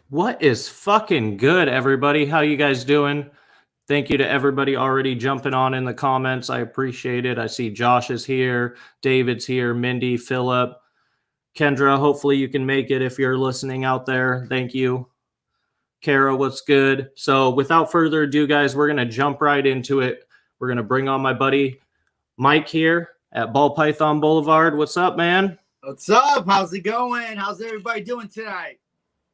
What is fucking good, everybody? How you guys doing? Thank you to everybody already jumping on in the comments. I appreciate it. I see Josh is here, David's here, Mindy, Philip, Kendra. Hopefully you can make it if you're listening out there. Thank you. Kara, what's good? So without further ado, guys, we're going to jump right into it. We're going to bring on my buddy Mike here at Ball Python Blvd. What's up, man? What's up? How's it going? How's everybody doing tonight?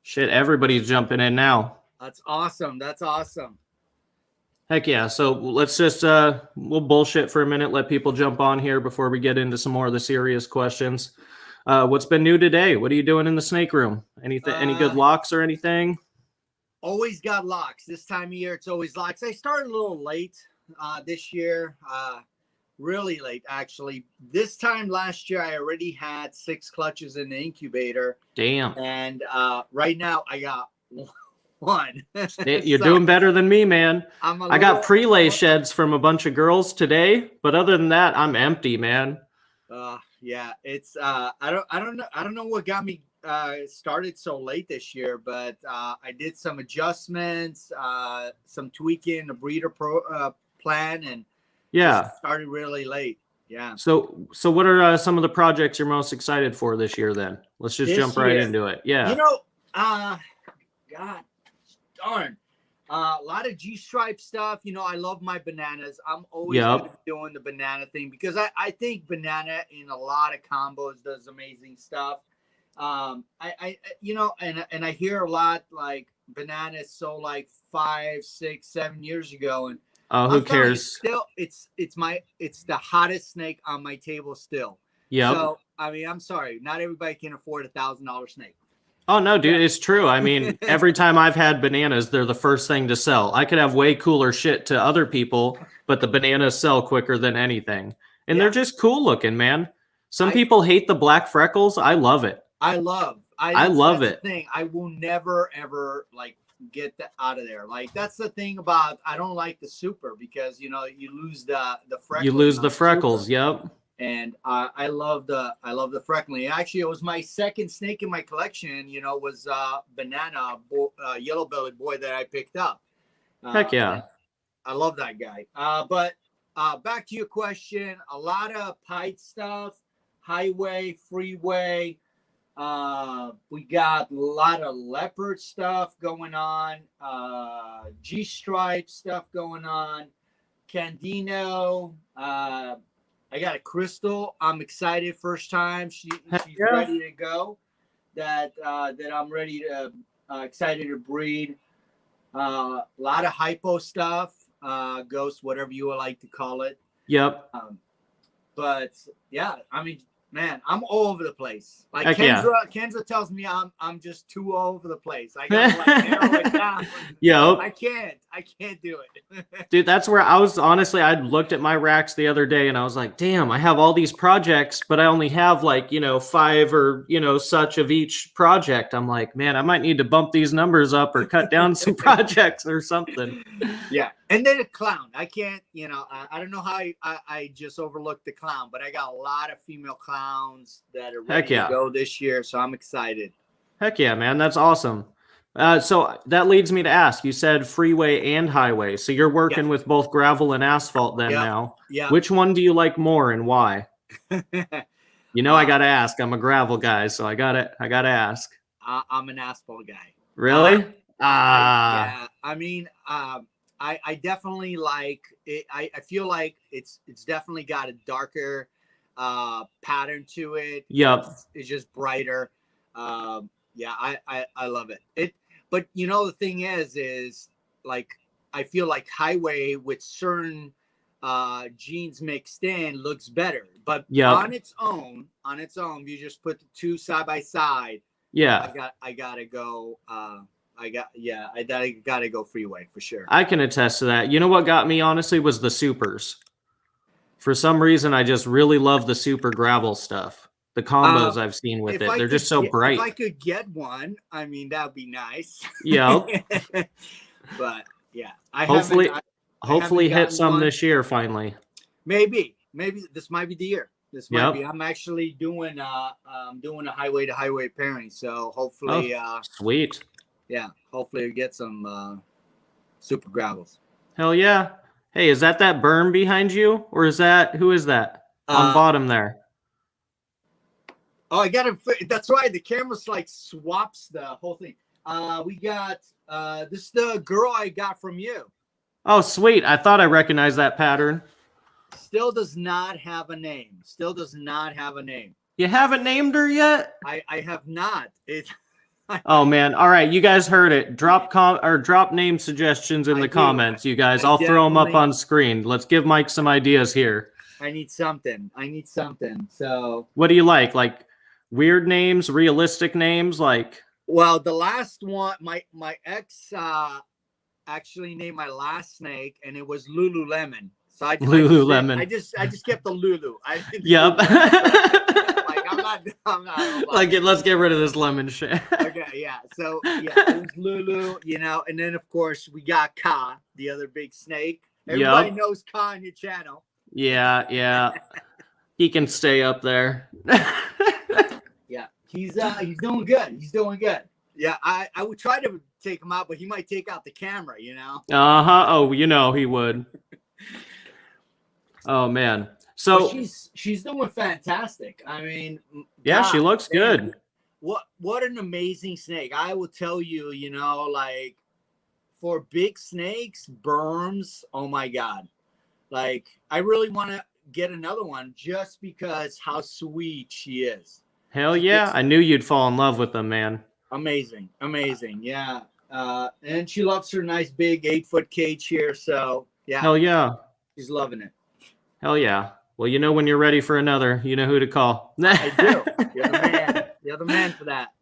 Shit, everybody's jumping in now. That's awesome. That's awesome. Heck yeah. So let's just, we'll bullshit for a minute, let people jump on here before we get into some more of the serious questions. What's been new today? What are you doing in the snake room? Anything, any good locks or anything? Always got locks. This time of year, it's always locks. I started a little late this year, really late, actually. This time last year, I already had 6 clutches in the incubator. Damn. And right now, I got one. You're doing better than me, man. I got prelay sheds from a bunch of girls today, but other than that, I'm empty, man. Yeah, it's I don't know what got me started so late this year, but I did some adjustments, some tweaking the breeder plan, and yeah, started really late. Yeah. So what are some of the projects you're most excited for this year? Then let's just jump right into it. Yeah. You know, God darn. A lot of G-stripe stuff. You know, I love my bananas. I'm always doing the banana thing because I think banana in a lot of combos does amazing stuff. I you know, and I hear a lot like bananas so like 5, 6, 7 years ago, and who cares? Still, it's the hottest snake on my table still. Yeah. So I mean, I'm sorry, not everybody can afford $1,000 snake. Oh, no, dude, it's true. I mean, every time I've had bananas, they're the first thing to sell. I could have way cooler shit to other people, but the bananas sell quicker than anything. And they're just cool looking, man. Some people hate the black freckles. I love it. I love it. Thing. I will never, ever, like, get that out of there. Like, that's the thing about, I don't like the super because, you know, you lose the freckles. You lose the freckles, yep. And I love the freckling. Actually, it was my second snake in my collection. You know, was banana yellow bellied boy that I picked up. Heck yeah, I love that guy. But back to your question, a lot of pipe stuff, highway, freeway. We got a lot of leopard stuff going on. G-stripe stuff going on. Candino. I got a crystal. I'm excited. First time she's ready to go. That I'm ready to excited to breed. A lot of hypo stuff, ghost, whatever you would like to call it. Yep. But yeah, I mean, man, I'm all over the place. Like Kendra tells me I'm just too all over the place. I gotta like narrow it down. Yep. I can't do it. Dude, that's where I was honestly, I looked at my racks the other day and I was like, damn, I have all these projects, but I only have like, 5 or, such of each project. I'm like, man, I might need to bump these numbers up or cut down some projects or something. Yeah. And then a clown. I can't, I don't know how I just overlooked the clown, but I got a lot of female clowns that are ready to go this year. So I'm excited. Heck yeah, man. That's awesome. So that leads me to ask, you said freeway and highway. So you're working with both gravel and asphalt then now. Yeah. Which one do you like more and why? I got to ask. I'm a gravel guy, so I got to ask. I'm an asphalt guy. Really? Yeah. I mean, I definitely like it. I feel like it's definitely got a darker pattern to it. Yep. It's just brighter. Yeah, I love it. But the thing is like I feel like highway with certain genes mixed in looks better. But on its own, you just put the two side by side. Yeah. I gotta go. I gotta go freeway for sure. I can attest to that. You know what got me honestly was the supers. For some reason, I just really love the super gravel stuff. The combos I've seen with it, they're just so bright. If I could get one, I mean, that would be nice. Yeah. But yeah, hopefully hit some this year finally. Maybe this might be the year. This might be. I'm actually doing a highway to highway pairing, so hopefully. Sweet. yeah, hopefully we get some super gravels. Hell yeah. Hey, is that berm behind you? Or who is that? On bottom there. Oh, I got it. That's right. The camera's like swaps the whole thing. We got, this is the girl I got from you. Oh, sweet. I thought I recognized that pattern. Still does not have a name. Still does not have a name. You haven't named her yet? I have not. Oh man! All right, you guys heard it. Drop name suggestions in the comments, you guys. I'll throw them up on screen. Let's give Mike some ideas here. I need something. So, what do you like? Like weird names, realistic names, like? Well, the last one, my ex actually named my last snake, and it was Lululemon. So Lululemon. I just kept the Lulu. Yep. I'm not like it. Let's get rid of this lemon shit. Okay, yeah. So yeah, it was Lulu, and then of course we got Ka, the other big snake. Everybody knows Ka on your channel. Yeah. He can stay up there. Yeah, he's doing good. He's doing good. Yeah, I would try to take him out, but he might take out the camera. Oh, he would. Oh man. So but she's doing fantastic. I mean, yeah, she looks good. What an amazing snake! I will tell you, like for big snakes, Berms. Oh my God! Like I really want to get another one just because how sweet she is. Hell yeah! I knew you'd fall in love with them, man. Amazing. Yeah. And she loves her nice big 8-foot cage here. So yeah. Hell yeah. She's loving it. Hell yeah. Well, when you're ready for another, you know who to call. I do. You're the man. You're the man for that.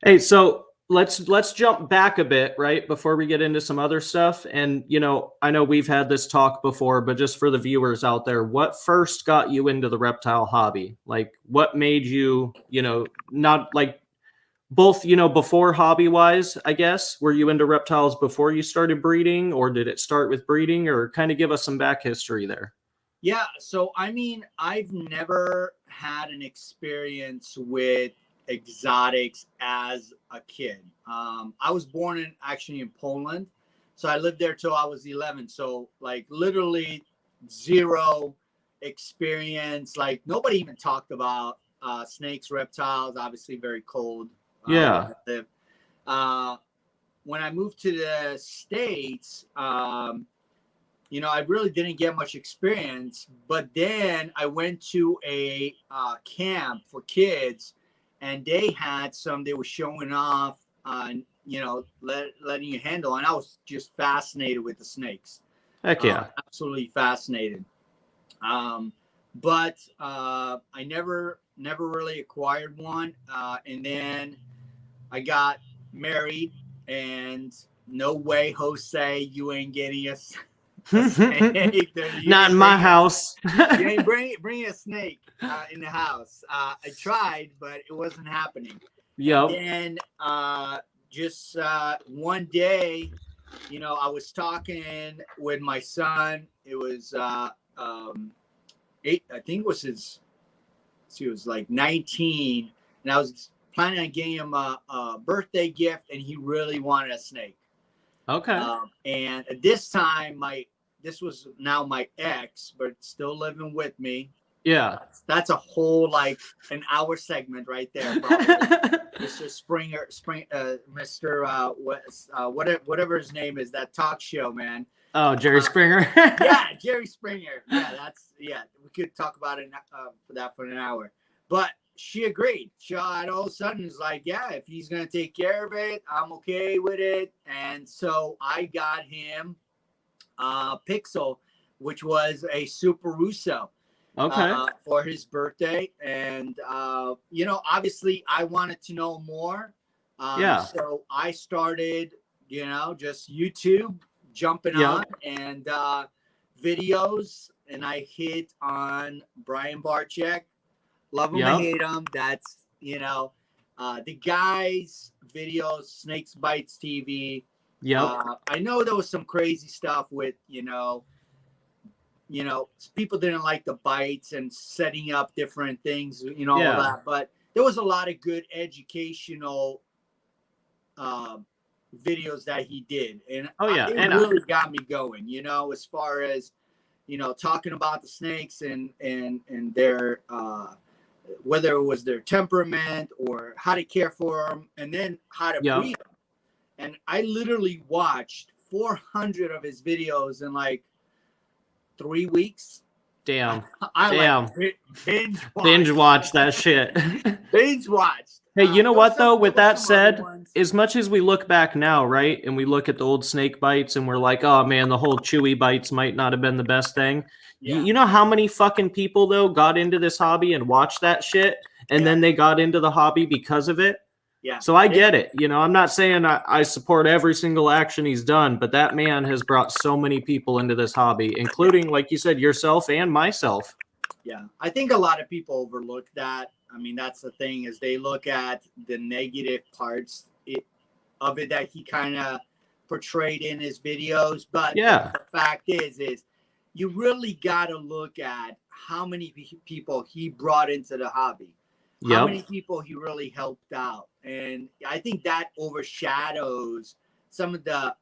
Hey, so let's jump back a bit, right, before we get into some other stuff. And, I know we've had this talk before, but just for the viewers out there, what first got you into the reptile hobby? Like what made you, not like both, before hobby-wise, I guess, were you into reptiles before you started breeding, or did it start with breeding, or kind of give us some back history there? Yeah, so I mean, I've never had an experience with exotics as a kid. I was born actually in Poland, so I lived there till I was 11. So like literally zero experience. Like nobody even talked about snakes, reptiles. Obviously, very cold. Yeah. When I moved to the States, I really didn't get much experience, but then I went to a camp for kids, and they were showing off, letting you handle, and I was just fascinated with the snakes. Heck yeah. Absolutely fascinated. But I never really acquired one. And then I got married, and no way, Jose, you ain't getting a snake. Not in my house. You ain't bring a snake in the house. I tried, but it wasn't happening. Yep. And just one day, I was talking with my son. It was 8. I think it was he was like 19, and I was planning on getting him a birthday gift, and he really wanted a snake. Okay. And at this time, this was now my ex, but still living with me. Yeah. That's a whole like an hour segment right there. Mr. Whatever his name is, that talk show, man. Oh, Jerry Springer. Yeah, Jerry Springer. Yeah, we could talk about it for an hour. But she agreed. She all of a sudden is like, yeah, if he's going to take care of it, I'm okay with it. And so I got him Pixel, which was a Super Russo. Okay. For his birthday. And, obviously I wanted to know more. Yeah. So I started, just YouTube jumping on and videos. And I hit on Brian Barczyk. Love him, I hate him. That's, the guy's videos, Snakes Bites TV. Yeah. I know there was some crazy stuff with, people didn't like the bites and setting up different things, all that. But there was a lot of good educational videos that he did, and Oh yeah, it and really got me going. You know, as far as talking about the snakes and their whether it was their temperament or how to care for them, and then how to breed them. And I literally watched 400 of his videos in like 3 weeks. Damn. I Damn. like binge watch that shit. Binge watched. Hey, you know what though? With that said, as much as we look back now, right, and we look at the old snake bites and we're like, oh man, the whole chewy bites might not have been the best thing. Yeah. You know how many fucking people though got into this hobby and watched that shit, and then they got into the hobby because of it? Yeah. So I get it. You know, I'm not saying I support every single action he's done, but that man has brought so many people into this hobby, including, like you said, yourself and myself. Yeah. I think a lot of people overlook that. I mean, that's the thing, is they look at the negative parts of it that he kind of portrayed in his videos. But the fact is you really got to look at how many people he brought into the hobby. How many people he really helped out. And I think that overshadows some of the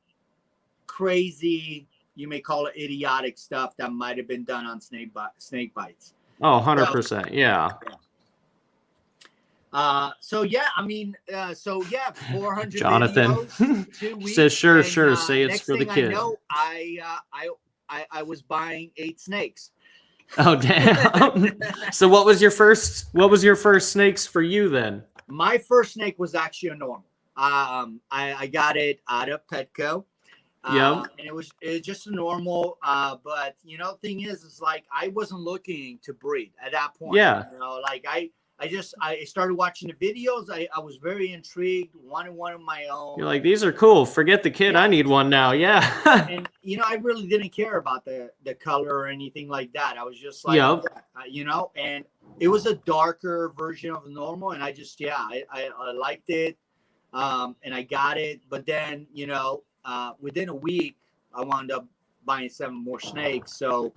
crazy, you may call it idiotic stuff that might have been done on snake bites. Oh, 100%. Yeah. So yeah, I mean, 400 Jonathan videos, 2 weeks, says, sure, say it's for the kid. I was buying 8 snakes. Oh damn. So what was your first snakes for you then? My first snake was actually a normal. I got it out of Petco. And it was just a normal, but thing is like I wasn't looking to breed at that point. Yeah. Like I started watching the videos. I was very intrigued, wanted one of my own. You're like, these are cool. Forget the kid. I need one now. Yeah. And I really didn't care about the color or anything like that. I was just like, and it was a darker version of the normal, and I just I liked it, and I got it. But then within a week, I wound up buying 7 more snakes. So.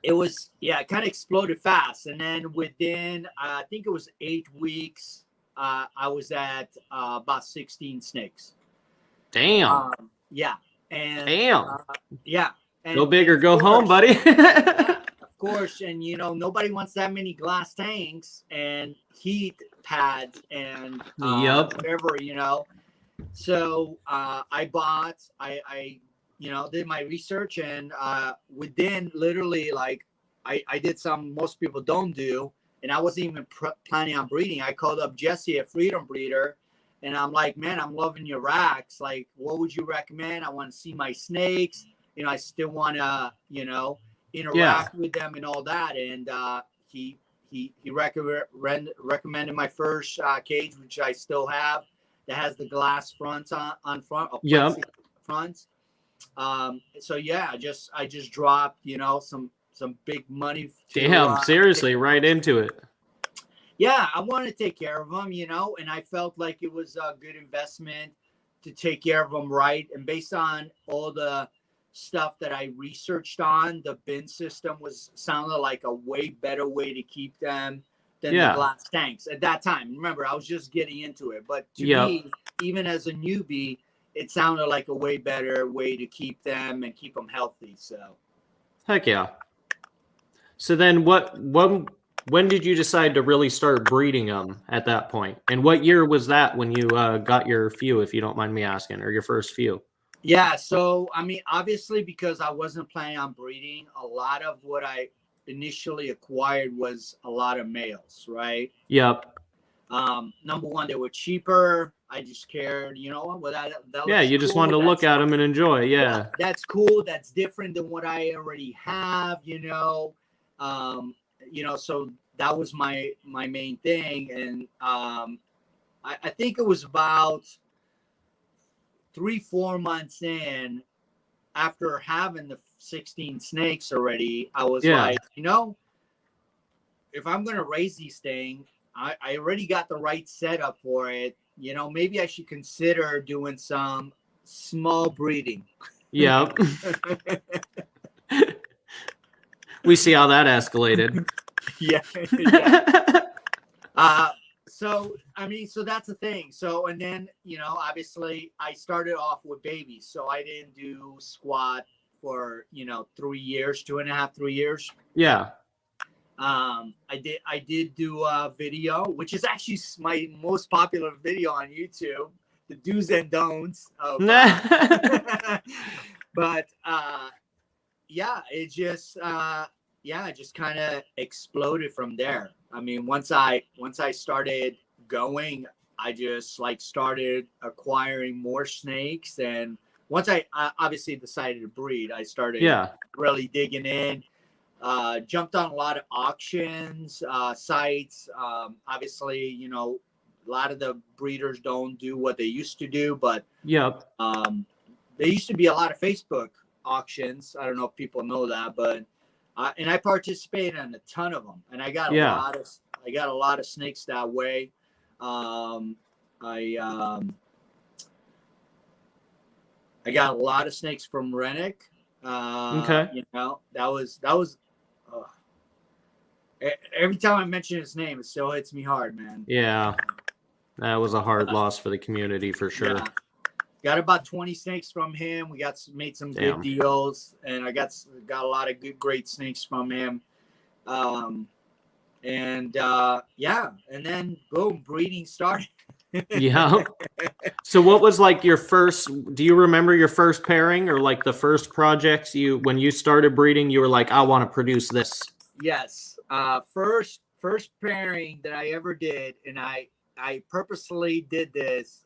It was, it kind of exploded fast. And then within, I think it was 8 weeks, I was at about 16 snakes. Damn. Yeah. And yeah. And, go big or go home, buddy. Of course. And, nobody wants that many glass tanks and heat pads and whatever, So I bought, I did my research, and within literally like I did some most people don't do, and I wasn't even planning on breeding. I called up Jesse at Freedom Breeder, and I'm like, man, I'm loving your racks. Like, what would you recommend? I want to see my snakes. I still want to, interact with them and all that. And he recommended my first cage, which I still have, that has the glass fronts on front. Fronts. So yeah, I just dropped, some big money. Damn, seriously, right into it. Yeah, I wanted to take care of them, and I felt like it was a good investment to take care of them right. And based on all the stuff that I researched on, the bin system sounded like a way better way to keep them than the glass tanks at that time. Remember, I was just getting into it, but to me, even as a newbie, it sounded like a way better way to keep them and keep them healthy. So, heck yeah. So then, when did you decide to really start breeding them at that point? And what year was that when you got your few, if you don't mind me asking, or your first few? Yeah. So, I mean, obviously, because I wasn't planning on breeding, a lot of what I initially acquired was a lot of males, right? Yep. Number one, they were cheaper. I just cared, you just wanted to look at them and enjoy. Yeah, that's cool. That's different than what I already have, so that was my main thing. And I think it was about 3-4 months in, after having the 16 snakes already, I was like, if I'm going to raise these things, I already got the right setup for it. Maybe I should consider doing some small breeding. Yeah. We see how that escalated. Yeah. so I mean, so that's the thing. So, and then, you know, obviously I started off with babies, so I didn't do squat for, you know, 3 years, 2.5, 3 years. Yeah. I did do a video, which is actually my most popular video on YouTube, the do's and don'ts of, but, yeah, it just, yeah, it just kind of exploded from there. I mean, once I started going, I just like started acquiring more snakes. And once I obviously decided to breed, I started really digging in, jumped on a lot of auctions, sites. Obviously, you know, a lot of the breeders don't do what they used to do, but there used to be a lot of Facebook auctions. I don't know if people know that, but and I participated in a ton of them, and I got a lot of snakes that way. I got a lot of snakes from Rennick. You know, that was every time I mention his name, it still hits me hard, man. Yeah, that was a hard loss for the community for sure. Yeah. Got about 20 snakes from him. We made some good deals, and I got a lot of great snakes from him. Yeah, and then boom, breeding started. Yeah. So what was like your first, do you remember your first pairing or like the first projects when you started breeding, you were like, I want to produce this? Yes. First pairing that I ever did, and I purposely did this,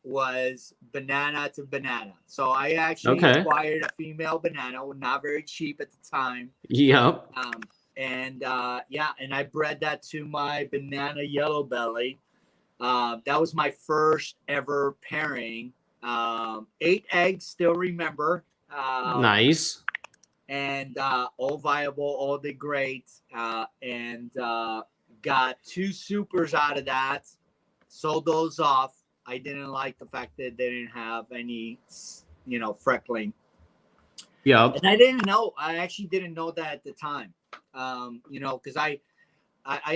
was banana to banana. So I actually acquired a female banana, not very cheap at the time. Yep. And I bred that to my banana yellow belly. That was my first ever pairing. 8 eggs, still remember. Nice. And all viable, all did great. And got 2 supers out of that. Sold those off. I didn't like the fact that they didn't have any, you know, freckling. Yeah. And I didn't know. I actually didn't know that at the time. You know, because I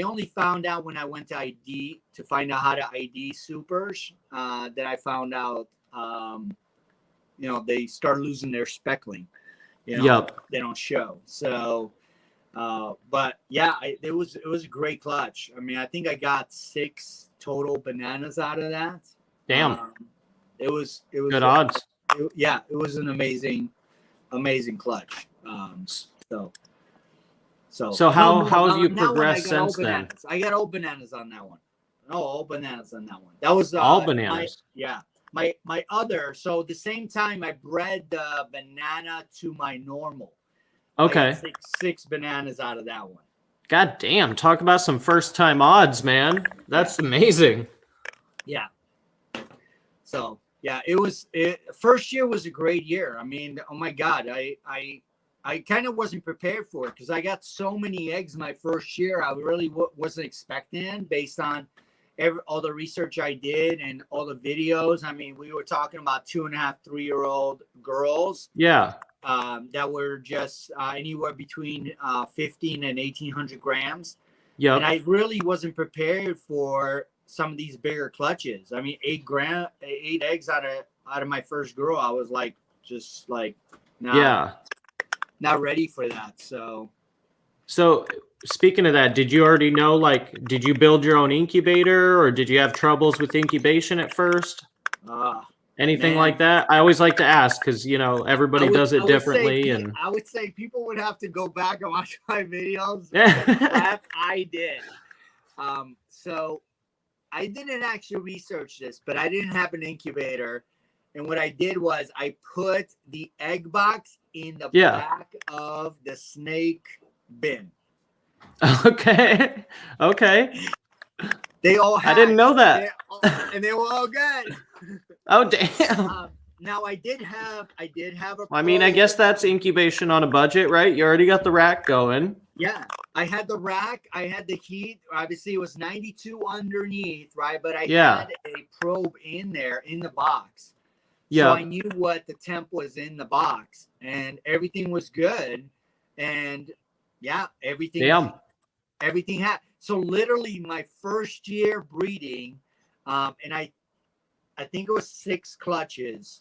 only found out when I went to ID to find out how to ID supers, that I found out, you know, they start losing their speckling. You know, they don't show. So, but yeah, it was a great clutch. I mean, I think I got 6 total bananas out of that. Damn. It was good odds. It was an amazing clutch. So how have you progressed since then? I got all bananas on that one. Oh, all bananas on that one. That was all bananas. My other. So the same time I bred the banana to my normal. Okay. I got 6 bananas out of that one. God damn! Talk about some first time odds, man. That's amazing. Yeah. So yeah, first year was a great year. I mean, oh my God, I kind of wasn't prepared for it because I got so many eggs my first year. I really wasn't expecting based on all the research I did and all the videos. I mean, we were talking about 2.5, 3-year-old girls. Yeah. That were just anywhere between 15 and 1,800 grams. Yeah. And I really wasn't prepared for some of these bigger clutches. I mean, 8 eggs out of my first girl. I was like, just like, not ready for that. So speaking of that, did you already know, like, did you build your own incubator or did you have troubles with incubation at first? Anything like that? I always like to ask because, you know, everybody does it differently. And I would say people would have to go back and watch my videos. That I did. So I didn't actually research this, but I didn't have an incubator. And what I did was I put the egg box in the back of the snake bin. Okay. They all I didn't know that. And they were all good. Oh, damn. Now I did have a I mean, I guess that's incubation on a budget, right? You already got the rack going. Yeah. I had the rack, I had the heat. Obviously it was 92 underneath, right? But I had a probe in there in the box. So I knew what the temp was in the box and everything was good. And yeah, everything had. So literally my first year breeding, and I think it was 6 clutches,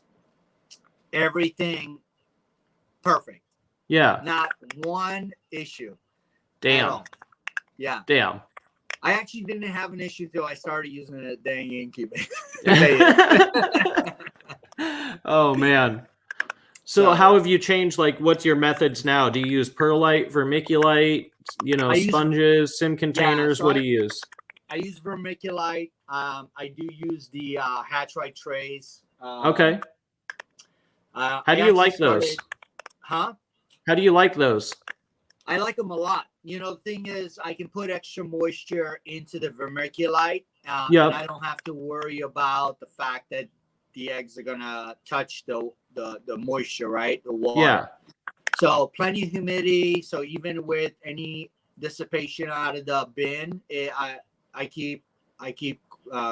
everything perfect. Yeah. Not one issue. Damn. At all. Yeah. Damn. I actually didn't have an issue till I started using a dang incubator. Oh man. So how have you changed? Like, what's your methods now? Do you use perlite, vermiculite, sponges, sim containers? so what do you use? I use vermiculite. I do use the hatch-right trays. Okay. How do I you like those? Huh? How do you like those? I like them a lot. The thing is, I can put extra moisture into the vermiculite. And I don't have to worry about the fact that the eggs are gonna touch the moisture, right? The water. Yeah. So plenty of humidity. So even with any dissipation out of the bin, I keep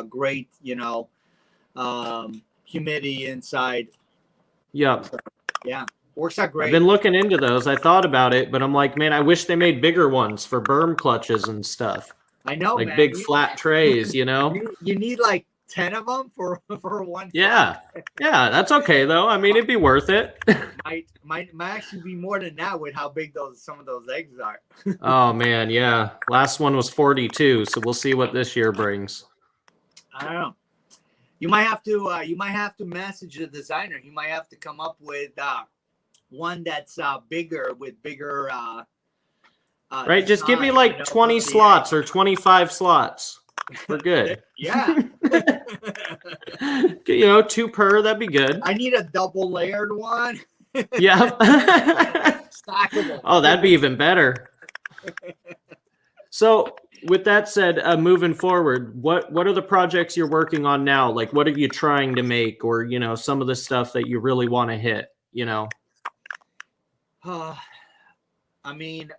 great, humidity inside. Yep. So, yeah. Works out great. I've been looking into those. I thought about it, but I'm like, man, I wish they made bigger ones for berm clutches and stuff. I know, like man. Big flat trays, You need like 10 of them for one. Yeah. Yeah, that's okay though. I mean, it'd be worth it. might actually be more than that with how big some of those eggs are. Oh man, yeah. Last one was 42, so we'll see what this year brings. I don't know. You might have to message the designer. You might have to come up with one that's bigger with bigger right, just give me like 20 slots or 25 slots. We're good. Yeah. 2 per, that'd be good. I need a double layered one. Yeah. Stackable. Oh, that'd be even better. So with that said, moving forward, what are the projects you're working on now? Like, what are you trying to make, or some of the stuff that you really want to hit? I mean,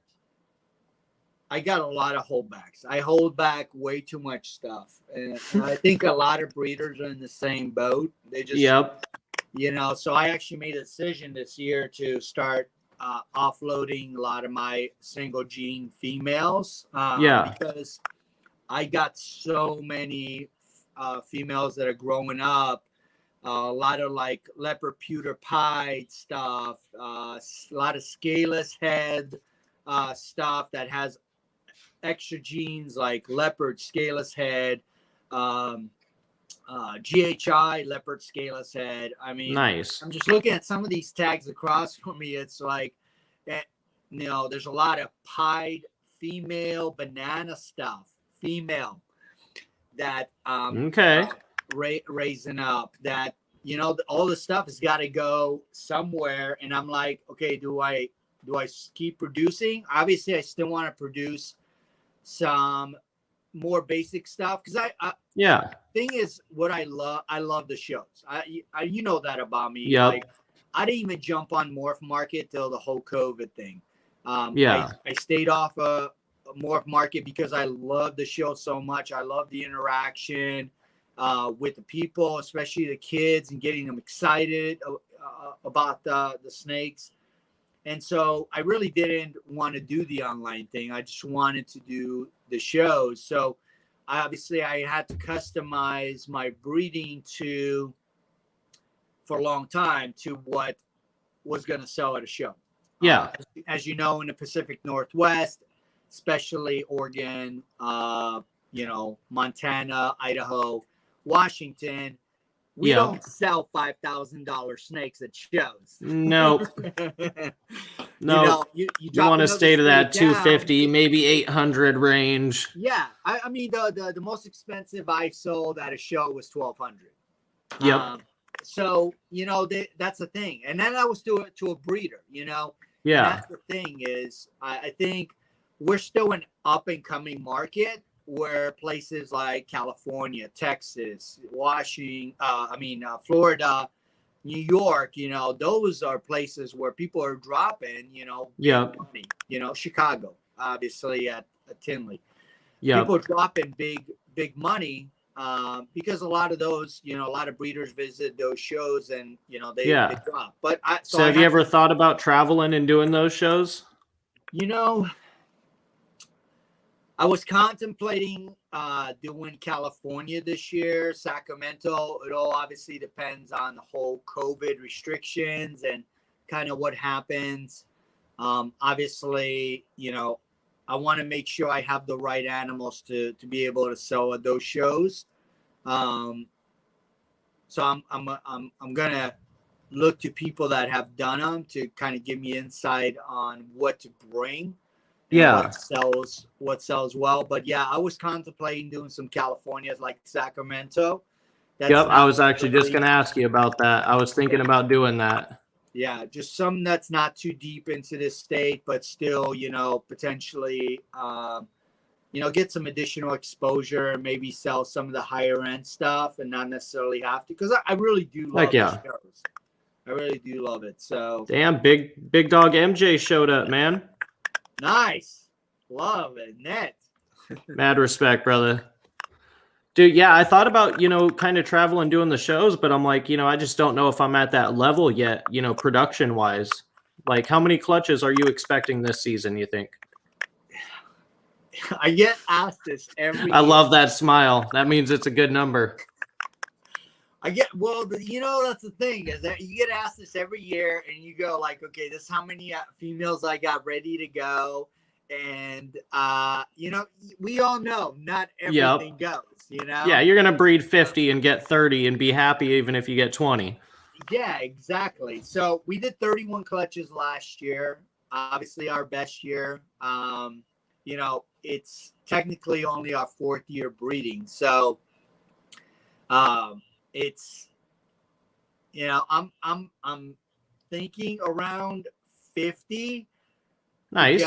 I got a lot of holdbacks. I hold back way too much stuff, and I think a lot of breeders are in the same boat. They just, So I actually made a decision this year to start offloading a lot of my single gene females. Because I got so many females that are growing up. A lot of like leopard pewter pied stuff. A lot of scaleless head stuff that has extra genes like leopard scaleless head, GHI leopard scaleless head. I mean, nice. I'm just looking at some of these tags across from me. It's like, there's a lot of pied female banana stuff, that raising up. That all this stuff has got to go somewhere, and I'm like, okay, do I keep producing? Obviously, I still want to produce some more basic stuff because thing is, what I love the shows. You know that about me. Yep. Like, I didn't even jump on Morph Market till the whole COVID thing. I stayed off a Morph Market because I love the show so much. I love the interaction with the people, especially the kids, and getting them excited about the snakes. And so I really didn't want to do the online thing. I just wanted to do the shows. So I had to customize my breeding for a long time to what was going to sell at a show. Yeah. As you know, in the Pacific Northwest, especially Oregon, Montana, Idaho, Washington, we don't sell $5,000 snakes at shows. Nope. No. You want to stay to that 250, maybe 800 range. Yeah. I mean, the most expensive I sold at a show was $1,200. Yep. So, that's the thing. And then I was to a breeder, Yeah. And that's the thing is, I think we're still an up and coming market where places like California, Texas, Florida, New York, those are places where people are dropping, money, Chicago, obviously at Tinley. Yeah. People are dropping big money because a lot of those, a lot of breeders visit those shows and, they drop. But so have you ever thought about traveling and doing those shows? I was contemplating doing California this year, Sacramento. It all obviously depends on the whole COVID restrictions and kind of what happens. Obviously, I want to make sure I have the right animals to be able to sell at those shows. So I'm gonna look to people that have done them to kind of give me insight on what to bring. And what sells well. But yeah, I was contemplating doing some Californias like Sacramento. Yep, I was actually just going to ask you about that. I was thinking about doing that. Yeah, just some that's not too deep into this state, but still, potentially, get some additional exposure, maybe sell some of the higher end stuff and not necessarily have to, because I really do love the shows. I really do love it. So damn, big dog MJ showed up, man. Nice. Love it. Net. Mad respect, brother. Dude, yeah, I thought about, kind of traveling doing the shows, but I'm like, I just don't know if I'm at that level yet, production-wise. Like, how many clutches are you expecting this season, you think? I get asked this every year. I love that smile. That means it's a good number. That's the thing is that you get asked this every year and you go like, okay, this is how many females I got ready to go. And, we all know not everything goes, Yeah, you're going to breed 50 and get 30 and be happy even if you get 20. Yeah, exactly. So we did 31 clutches last year. Obviously our best year. It's technically only our 4th year breeding. So, it's, I'm thinking around 50. Nice.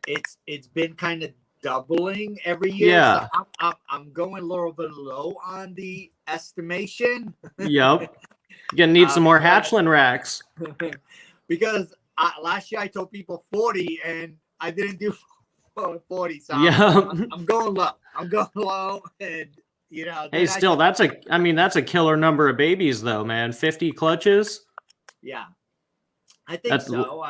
It's been kind of doubling every year. Yeah. So I'm going a little bit low on the estimation. Yep. You're gonna need some more hatchling racks. Because last year I told people 40 and I didn't do 40. So I'm going low. And hey, still, that's a killer number of babies, though, man. 50 clutches. Yeah, I think so.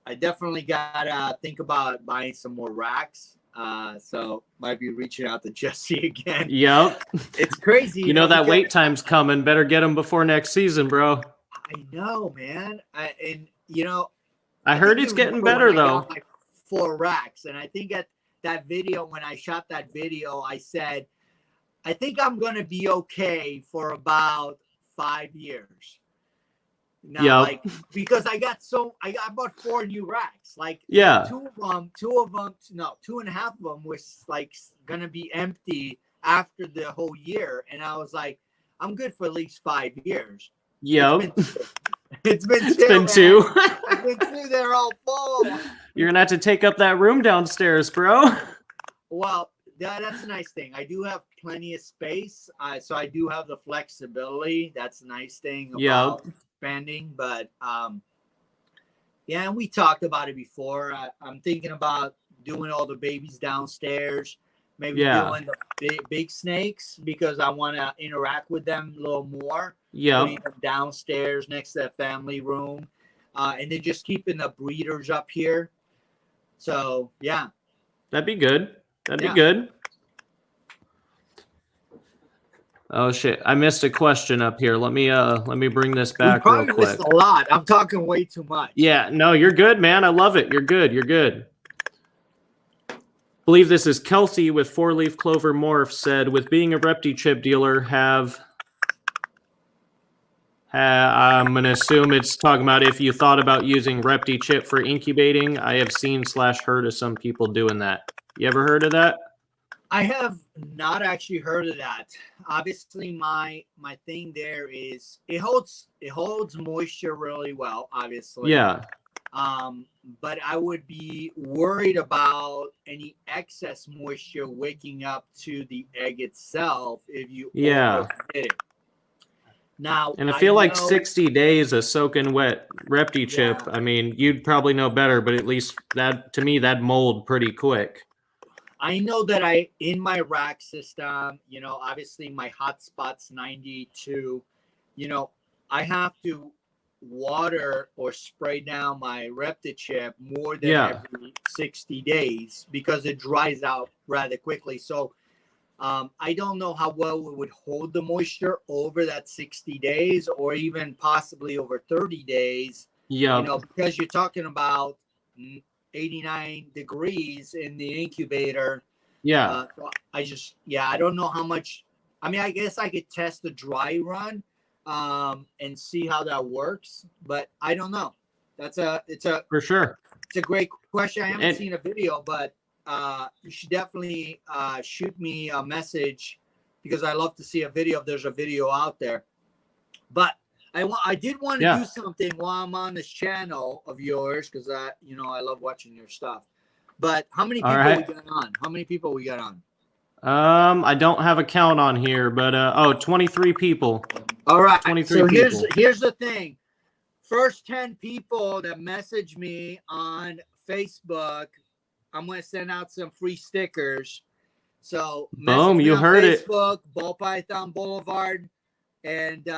I definitely gotta think about buying some more racks. So might be reaching out to Jesse again. Yep, it's crazy. That wait time's coming. Better get them before next season, bro. I know, man. I heard it's getting better though. I got 4 racks, and I think at that video, when I shot that video, I said, I think I'm going to be okay for about 5 years. Now, because I bought 4 new racks. Like, two and a half of them was like going to be empty after the whole year. And I was like, I'm good for at least 5 years. Yep. It's been 2. It's been 2. They're all full. You're gonna have to take up that room downstairs, bro. Well, that's a nice thing. I do have plenty of space, so I do have the flexibility. That's a nice thing about expanding. But and we talked about it before. I'm thinking about doing all the babies downstairs. Maybe doing the big snakes because I want to interact with them a little more. Yeah, downstairs next to the family room, and then just keeping the breeders up here. So yeah, that'd be good. That'd be good. Oh shit! I missed a question up here. Let me bring this back real quick. Missed a lot. I'm talking way too much. Yeah, no, you're good, man. I love it. You're good. Believe this is Kelsey with 4-leaf clover morph said, with being a Repti Chip dealer, I'm going to assume it's talking about if you thought about using Repti Chip for incubating. I have seen / heard of some people doing that. You ever heard of that? I have not actually heard of that. Obviously, my thing there is it holds moisture really well, obviously. Yeah. But I would be worried about any excess moisture waking up to the egg itself if you overdid it. Now, and I feel like 60 days of soaking wet Repti Chip. I mean, you'd probably know better, but at least that'd mold pretty quick. I know that in my rack system, obviously my hotspot's 92. I have to water or spray down my Repti Chip more than every 60 days because it dries out rather quickly. So I don't know how well it would hold the moisture over that 60 days or even possibly over 30 days. Yeah. You know, because you're talking about 89 degrees in the incubator. Yeah. I don't know how much. I mean, I guess I could test the dry run and see how that works, but I don't know. For sure. It's a great question. I haven't seen a video, but you should definitely shoot me a message because I love to see a video if there's a video out there. But I did want to do something while I'm on this channel of yours because I love watching your stuff. But how many people we got on? How many people we got on? I don't have a count on here, but 23 people. All right. 23 so people. Here's the thing. First 10 people that message me on Facebook, I'm going to send out some free stickers. So boom, you heard Facebook, Ball Python Blvd, and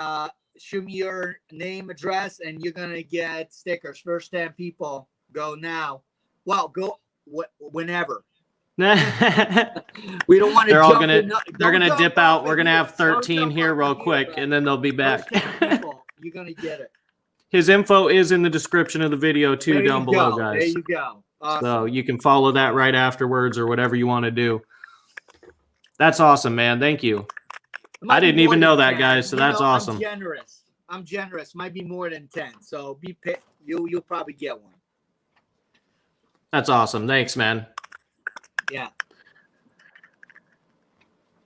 shoot me your name, address, and you're going to get stickers. First 10 people, go now. Well, go whenever. We don't want to. They're gonna dip out. We're gonna have 13 here real quick, and then they'll be back. People, you're gonna get it. His info is in the description of the video too, down below, guys. There you go. Awesome. So you can follow that right afterwards or whatever you want to do. That's awesome, man. Thank you. I didn't even know that, guys. So that's awesome. I'm generous. Might be more than 10. So be picked. You'll probably get one. That's awesome. Thanks, man. Yeah.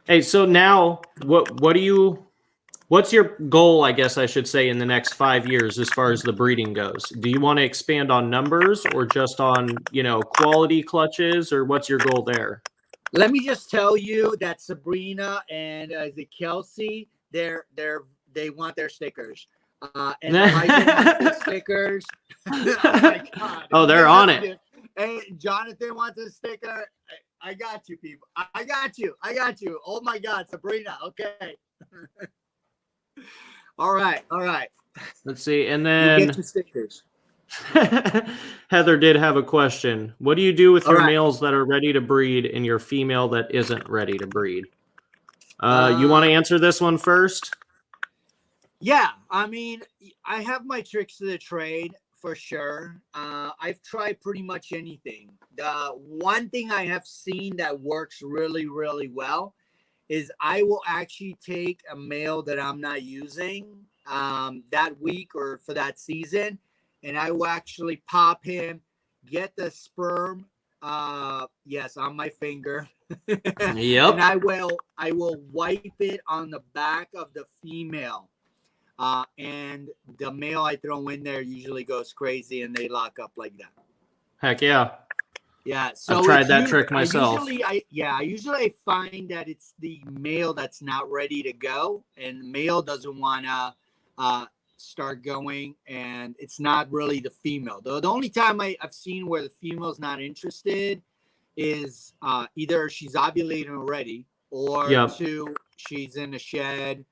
Hey, so now what's your goal, I guess I should say, in the next 5 years as far as the breeding goes? Do you want to expand on numbers or just on, quality clutches, or what's your goal there? Let me just tell you that Sabrina and the Kelsey, they want their stickers. And Elijah wants their stickers. Oh my God. Oh, they're on it. Hey, Jonathan wants a sticker. I got you, people. I got you. Oh my God, Sabrina. Okay. All right. Let's see. And then you get your stickers. Heather did have a question. What do you do with your males that are ready to breed and your female that isn't ready to breed? You want to answer this one first? Yeah. I mean, I have my tricks to the trade. For sure. I've tried pretty much anything. The one thing I have seen that works really, really well is I will actually take a male that I'm not using that week or for that season, and I will actually pop him, get the sperm, yes, on my finger. Yep. And I will wipe it on the back of the female. And the male I throw in there usually goes crazy and they lock up like that. Heck yeah. Yeah. So I've tried that trick myself. I usually find that it's the male that's not ready to go, and the male doesn't want to start going, and it's not really the female. The only time I've seen where the female's not interested is either she's ovulating already, or two, she's in a shed.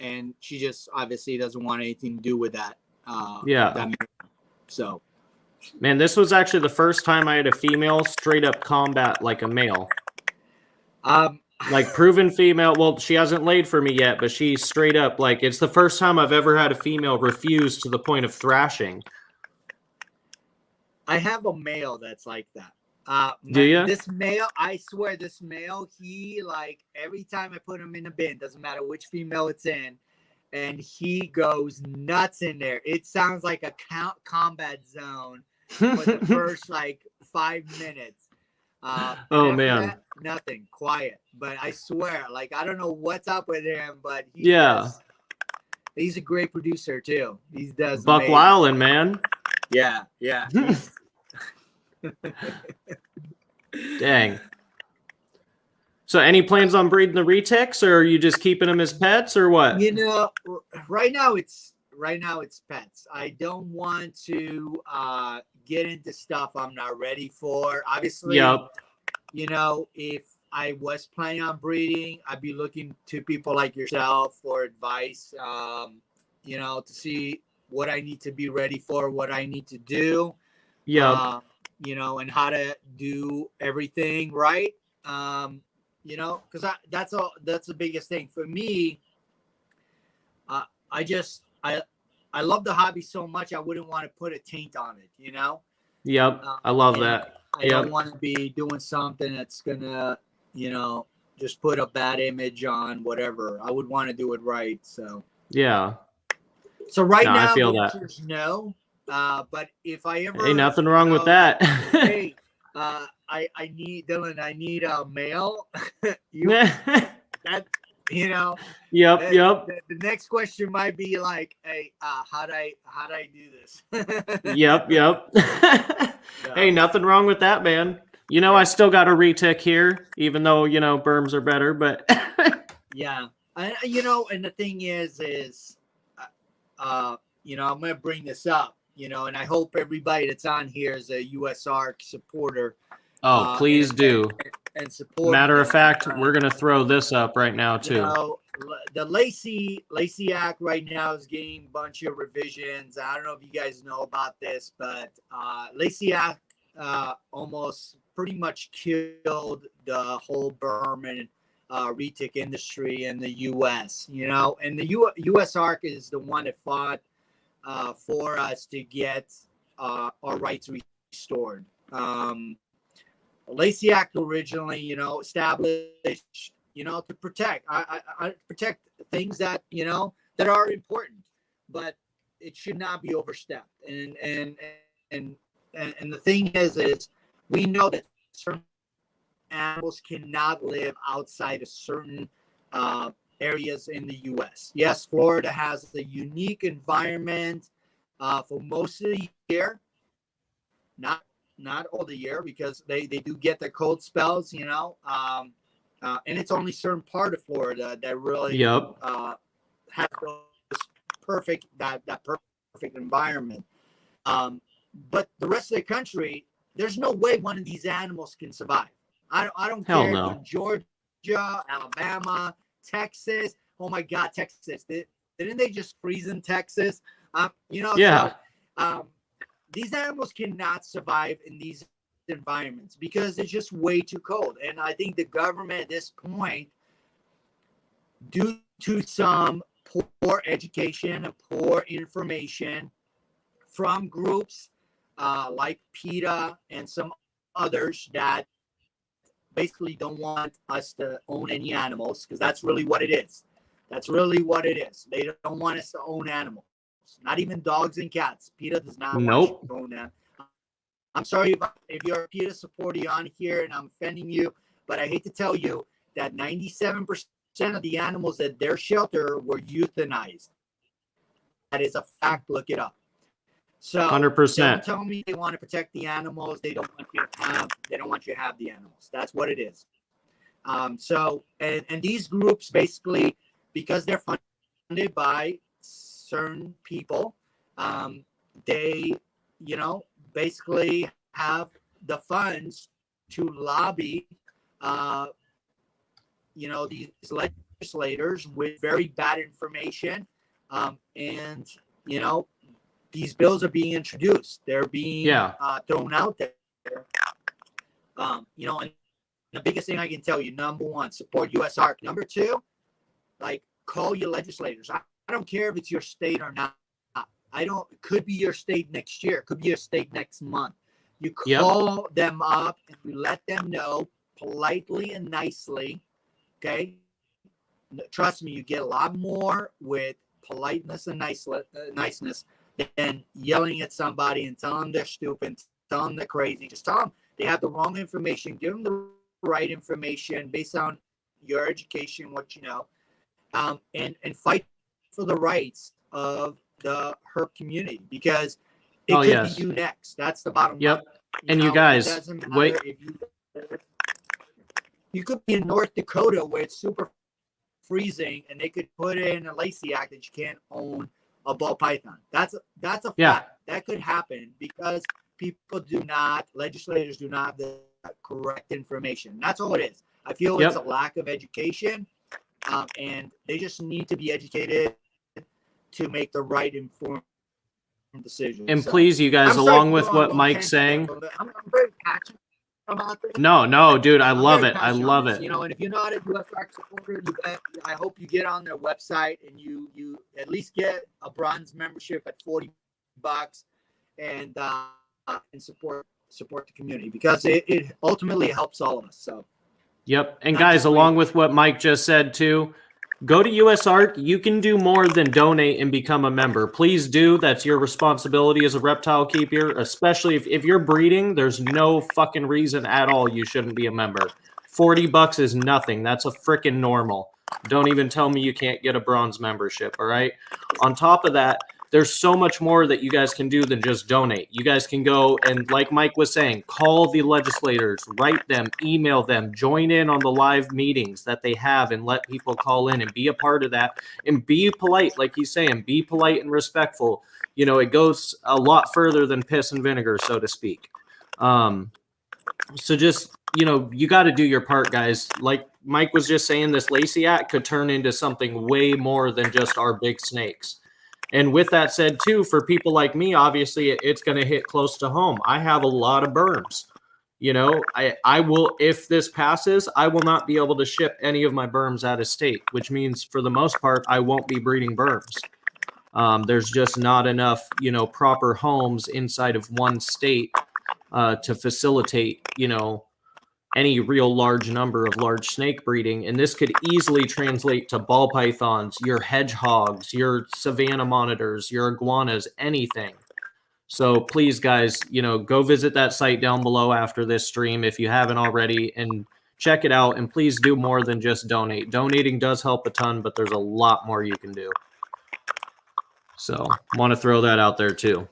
And she just obviously doesn't want anything to do with that. So, man, this was actually the first time I had a female straight up combat like a male. Like proven female. Well, she hasn't laid for me yet, but she's straight up like it's the first time I've ever had a female refuse to the point of thrashing. I have a male that's like that. Do you? This male, I swear, this male, he like every time I put him in a bin, doesn't matter which female it's in, and he goes nuts in there. It sounds like a combat zone for the first like 5 minutes. Oh man, nothing, quiet. But I swear, like I don't know what's up with him, but he's a great producer too. He does Buck Wildin', man. Yeah. Dang. So any plans on breeding the retics, or are you just keeping them as pets, or what? Right now it's pets. I don't want to get into stuff I'm not ready for. Obviously, if I was planning on breeding, I'd be looking to people like yourself for advice. to see what I need to be ready for, what I need to do. Yep. And how to do everything right. Because that's the biggest thing for me. I love the hobby so much. I wouldn't want to put a taint on it. Yep. I love that. I don't want to be doing something that's gonna, just put a bad image on whatever. I would want to do it right. So yeah. So right No, now I feel the that. answer is no. But if I ever, Ain't nothing wrong with that. hey, I need Dylan. I need a male. That Yep. The next question might be like, hey, how'd I do this? Yep. Hey, nothing wrong with that, man. I still got a retic here, even though Berms are better, but yeah, and the thing is, I'm gonna bring this up, and I hope everybody that's on here is a USARK supporter. Oh, please do. And support. Matter of fact, we're gonna throw this up right now too. The Lacey Act right now is getting a bunch of revisions. I don't know if you guys know about this, but Lacey Act almost pretty much killed the whole Berm and retic industry in the U.S. And the USARK is the one that fought for us to get our rights restored. Lacey Act originally, established, to protect, I protect things that, that are important, but it should not be overstepped. And the thing is we know that certain animals cannot live outside of certain areas in the U.S. Yes, Florida has a unique environment for most of the year, not all the year, because they do get their cold spells, and it's only certain part of Florida that really has those perfect environment. But the rest of the country, there's no way one of these animals can survive. I don't care if in Georgia, Alabama, Texas. Oh my God, Texas! Didn't they just freeze in Texas? Yeah. So, these animals cannot survive in these environments because it's just way too cold. And I think the government at this point, due to some poor education and poor information from groups like PETA and some others that basically don't want us to own any animals, because that's really what it is. That's really what it is. They don't want us to own animals. Not even dogs and cats. PETA does not want you to own them. I'm sorry if you're a PETA supporter on here and I'm offending you, but I hate to tell you that 97% of the animals at their shelter were euthanized. That is a fact. Look it up. So 100%. Don't tell me they want to protect the animals. They don't want you to have the animals. That's what it is. So these groups basically, because they're funded by certain people, they basically have the funds to lobby these legislators with very bad information, and these bills are being introduced. They're being thrown out there. And the biggest thing I can tell you, number one, support USARK. Number two, call your legislators. I don't care if it's your state or not. It could be your state next year. It could be your state next month. You call them up and you let them know politely and nicely. Okay. Trust me, you get a lot more with politeness and niceness than yelling at somebody and telling them they're stupid, telling them they're crazy. Just tell them they have the wrong information. Give them the right information based on your education, what you know, and fight for the rights of the herp community, because it could be you next. That's the bottom line. And you guys, wait. You could be in North Dakota where it's super freezing, and they could put in a Lacey Act that you can't own a ball python. That's a fact. That could happen because legislators do not have the correct information. That's all it is. I feel it's a lack of education, and they just need to be educated to make the right informed decision. And please, you guys, along with what Mike's saying, I'm very passionate about this. no, dude, I love it. I love it. You know, and if you're not a US Arc supporter, I hope you get on their website and you at least get a bronze membership at $40 and support the community, because it ultimately helps all of us. So yep. And guys, along with what Mike just said too, go to US Arc. You can do more than donate and become a member. Please do. That's your responsibility as a reptile keeper, especially if you're breeding. There's no fucking reason at all you shouldn't be a member. $40 is nothing. That's a freaking normal. Don't even tell me you can't get a bronze membership, all right? On top of that, there's so much more that you guys can do than just donate. You guys can go and, like Mike was saying, call the legislators, write them, email them, join in on the live meetings that they have, and let people call in and be a part of that. And be polite, like he's saying, be polite and respectful. You know, it goes a lot further than piss and vinegar, so to speak. So just, you know, you got to do your part, guys. Like Mike was just saying, this Lacey Act could turn into something way more than just our big snakes. And with that said, too, for people like me, obviously, it's going to hit close to home. I have a lot of berms. You know, I will, if this passes, I will not be able to ship any of my berms out of state, which means for the most part, I won't be breeding berms. There's just not enough, you know, proper homes inside of one state to facilitate, you know, any real large number of large snake breeding. And this could easily translate to ball pythons, your hedgehogs, your savanna monitors, your iguanas, anything. So please, guys, you know, go visit that site down below after this stream if you haven't already, and check it out. And please do more than just donate. Donating does help a ton, but there's a lot more you can do. So want to throw that out there too.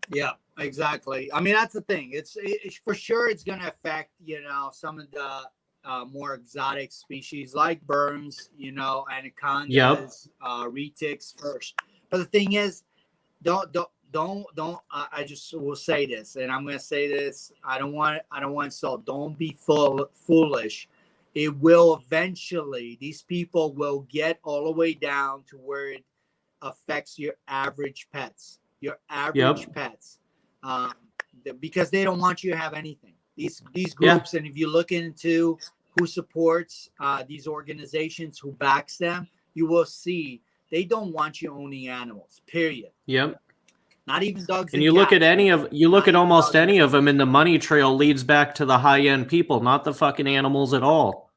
Yeah. Exactly. I mean, that's the thing. It's for sure it's going to affect, you know, some of the more exotic species like berms, you know, anacondas, retics first. But the thing is, don't. I just will say this, and I'm going to say this. I don't want to insult. Don't be foolish. It will eventually. These people will get all the way down to where it affects your average pets. Your average pets. Because they don't want you to have anything. These groups, and if you look into who supports these organizations, who backs them, you will see they don't want you owning animals. Period. Yep. Not even dogs. And you look at almost any of them, and the money trail leads back to the high end people, not the fucking animals at all.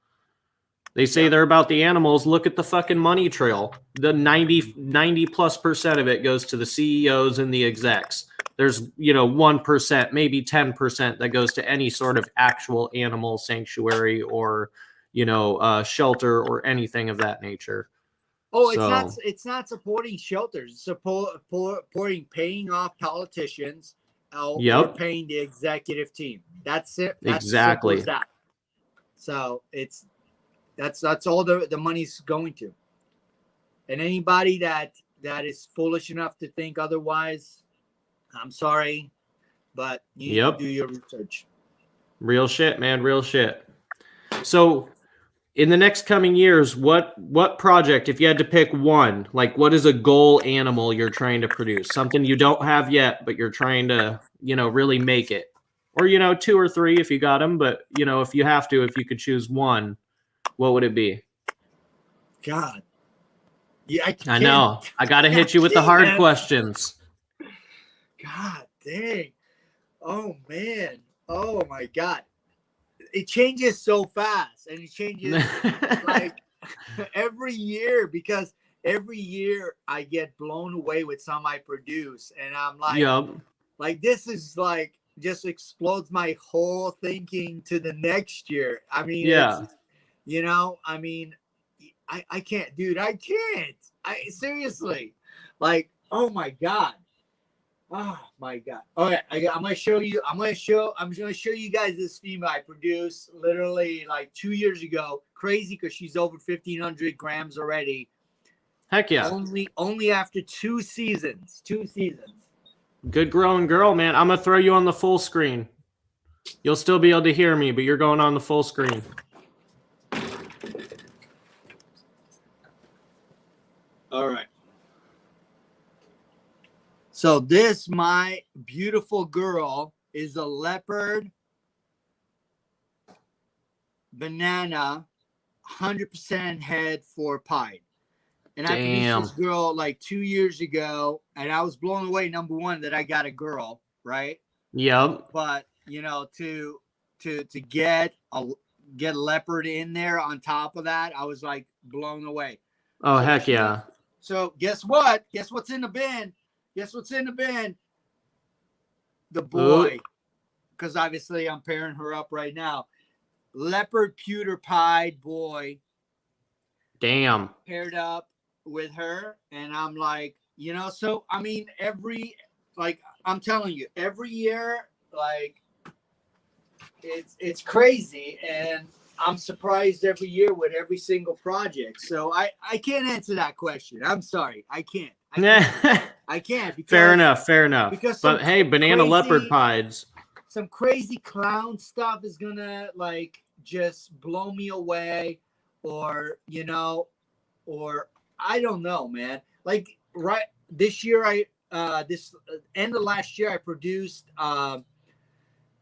They say they're about the animals. Look at the fucking money trail. The 90+% of it goes to the CEOs and the execs. There's, you know, 1%, maybe 10% that goes to any sort of actual animal sanctuary or, you know, shelter or anything of that nature. Oh, it's not supporting shelters. It's supporting paying off politicians or paying the executive team. That's it. That's exactly. that. So that's all the money's going to. And anybody that is foolish enough to think otherwise, I'm sorry, but you need to do your research. Real shit, man. Real shit. So in the next coming years, what project, if you had to pick one, like what is a goal animal you're trying to produce? Something you don't have yet, but you're trying to, you know, really make it. Or, you know, 2 or 3 if you got them. But, you know, if you have to, if you could choose one, what would it be? God. Yeah, I know. I got to hit you with the hard questions. God dang. Oh, man. Oh, my God. It changes so fast. And it changes like every year, because every year I get blown away with some I produce. And I'm like, this is like, just explodes my whole thinking to the next year. I mean, you know, I mean, I can't, dude. I can't. Seriously, like, oh my God. Oh my God. Okay, I'm gonna show you. I'm gonna show you guys this female I produced literally like 2 years ago. Crazy, because she's over 1,500 grams already. Heck yeah. Only after 2 seasons. 2 seasons. Good growing girl, man. I'm gonna throw you on the full screen. You'll still be able to hear me, but you're going on the full screen. All right. So this, my beautiful girl, is a leopard banana, 100% head for pied. And I produced this girl like 2 years ago, and I was blown away. Number one, that I got a girl, right? Yep. But you know, to get a leopard in there on top of that, I was like blown away. Oh, so heck yeah. So guess what? Guess what's in the bin? Guess what's in the bin? The boy. Because obviously I'm pairing her up right now. Leopard pewter pied boy. Damn. Paired up with her. And I'm like, you know, so I mean, I'm telling you, every year, like, it's crazy. And I'm surprised every year with every single project. So I can't answer that question. I'm sorry. I can't. I can't. Because, fair enough. Because but hey, banana leopard pieds. Some crazy clown stuff is gonna like just blow me away, or you know, or I don't know, man. Like right this year, this end of last year, I produced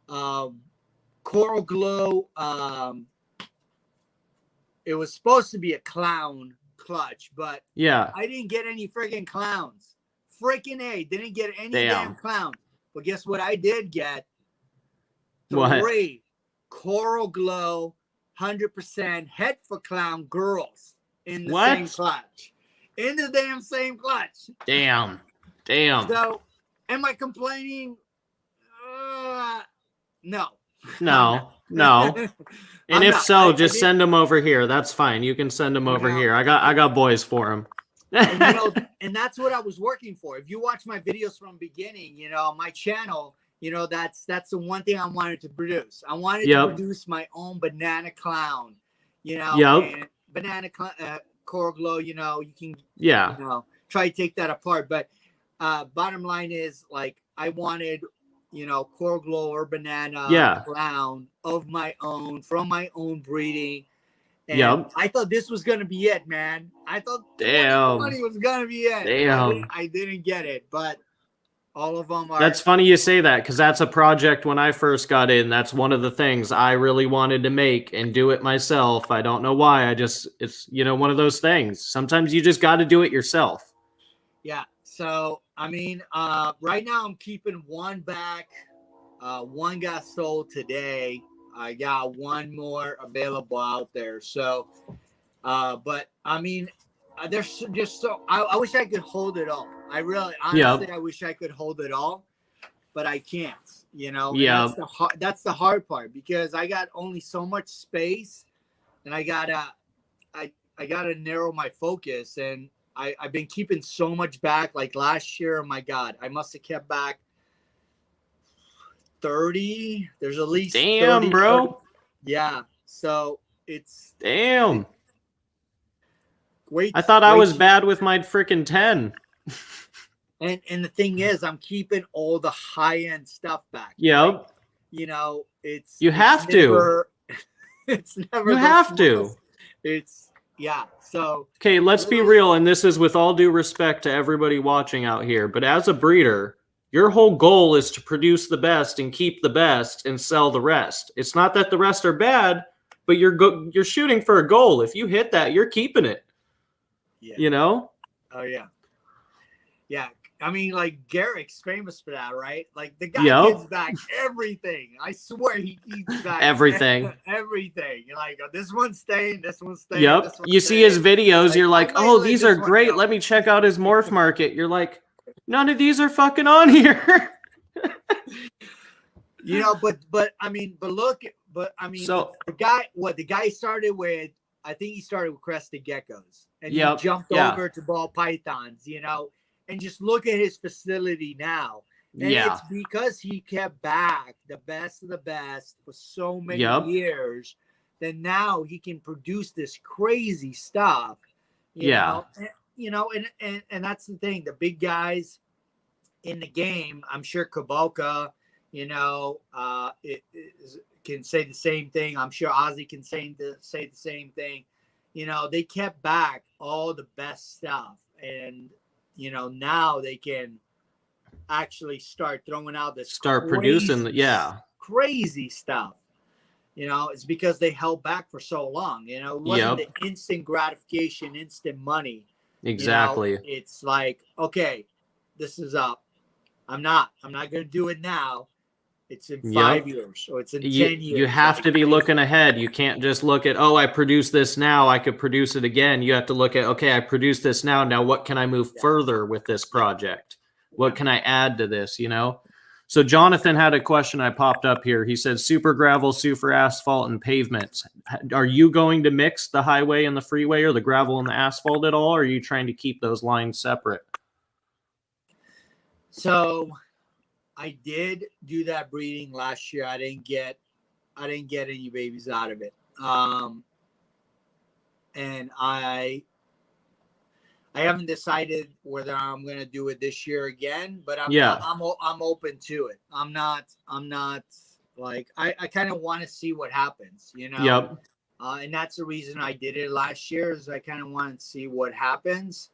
Coral Glow. It was supposed to be a clown clutch, but yeah, I didn't get any friggin' clowns. Freaking A, didn't get any damn clowns. But guess what? I did get 3 Coral Glow 100% head for clown girls in the same clutch. In the damn same clutch. Damn. So, am I complaining? No. And if so, just send them over here. That's fine. You can send them over here. I got boys for them. And, you know, and that's what I was working for. If you watch my videos from the beginning, you know, my channel, you know, that's the one thing I wanted to produce. I wanted to produce my own banana clown, you know, and banana Coral Glow, you know, you can, you know, try to take that apart. But bottom line is, like, I wanted, you know, Coral Glow or banana clown of my own, from my own breeding. And I thought this was going to be it, man. I thought 2020 was going to be it. I didn't get it, but all of them are. That's funny you say that, because that's a project when I first got in. That's one of the things I really wanted to make and do it myself. I don't know why. It's, you know, one of those things. Sometimes you just got to do it yourself. Yeah. So, I mean, right now I'm keeping one back. One got sold today. I got one more available out there. So, but I mean, there's just so I wish I could hold it all. I really, honestly, I wish I could hold it all, but I can't. You know, that's the hard part, because I got only so much space, and I gotta narrow my focus, and I've been keeping so much back. Like last year, oh my God, I must have kept back 30. There's at least 30, bro. 30. Yeah. So it's wait. I thought I was bad with my freaking 10. And the thing is, I'm keeping all the high end stuff back. Yep. Like, you know, it's have to. It's never. You have to. It's So okay, let's be real, and this is with all due respect to everybody watching out here, but as a breeder, your whole goal is to produce the best and keep the best and sell the rest. It's not that the rest are bad, but you're shooting for a goal. If you hit that, you're keeping it. Yeah. You know? Oh yeah. Yeah. I mean, like, Garrick's famous for that, right? Like, the guy gives back everything. I swear he eats back everything. Everything. You're like, oh, this one's staying, this one's staying. Yep. This one's you staying. See his videos, you're like, oh, these are great. Go. Let me check out his morph market. You're like, none of these are fucking on here. You know, but I mean, so the guy started with, I think he started with crested geckos, and he jumped over to ball pythons, you know, and just look at his facility now. And it's because he kept back the best of the best for so many years, that now he can produce this crazy stuff. You know? And, you know, and that's the thing. The big guys in the game, I'm sure Kaboka, you know, can say the same thing. I'm sure Ozzy can say the same thing. You know, they kept back all the best stuff. and you know, now they can actually start throwing out this producing crazy stuff. You know, it's because they held back for so long. You know, it wasn't the instant gratification, instant money. Exactly. You know, it's like, okay, this is up. I'm not going to do it now. It's in 5 years or it's in 10 years. You have to be looking ahead. You can't just look at, oh, I produce this now, I could produce it again. You have to look at, okay, I produced this now. Now what can I move further with this project? What can I add to this, you know? So Jonathan had a question I popped up here. He said, super gravel, super asphalt, and pavements. Are you going to mix the highway and the freeway, or the gravel and the asphalt at all? Or are you trying to keep those lines separate? So I did do that breeding last year. I didn't get any babies out of it. And I haven't decided whether I'm going to do it this year again, but I'm open to it. I'm not like, I kind of want to see what happens, you know? And that's the reason I did it last year, is I kind of want to see what happens.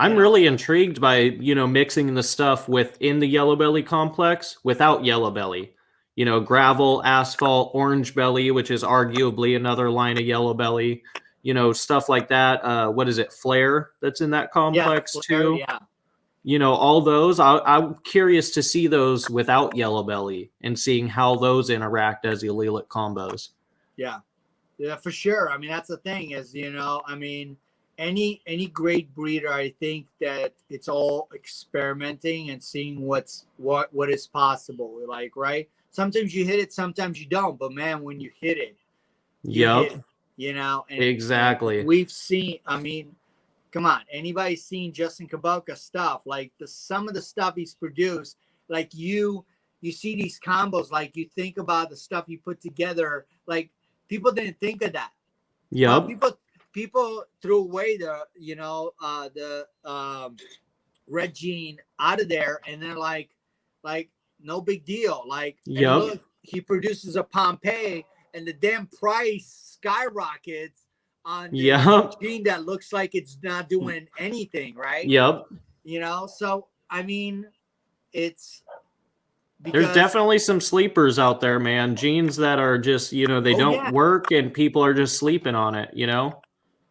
I'm really intrigued by, you know, mixing the stuff within the yellow belly complex without yellow belly, you know, gravel, asphalt, orange belly, which is arguably another line of yellow belly, you know, stuff like that. What is it? Flare that's in that complex too. Yeah. You know, all those, I'm curious to see those without yellow belly and seeing how those interact as allelic combos. Yeah, for sure. I mean, that's the thing is, you know, I mean, any great breeder, I think that it's all experimenting and seeing what is possible. Like, right? Sometimes you hit it, sometimes you don't. But man, when you hit it, hit it, you know. And, exactly. And we've seen. I mean, come on. Anybody's seen Justin Kabelka stuff? Like some of the stuff he's produced. Like you see these combos. Like you think about the stuff you put together. Like people didn't think of that. People threw away the red gene out of there, and they're like no big deal. Like, look, he produces a Pompeii, and the damn price skyrockets on the gene that looks like it's not doing anything, right? You know, so I mean, it's. There's definitely some sleepers out there, man. Genes that are just, you know, they don't work, and people are just sleeping on it, you know?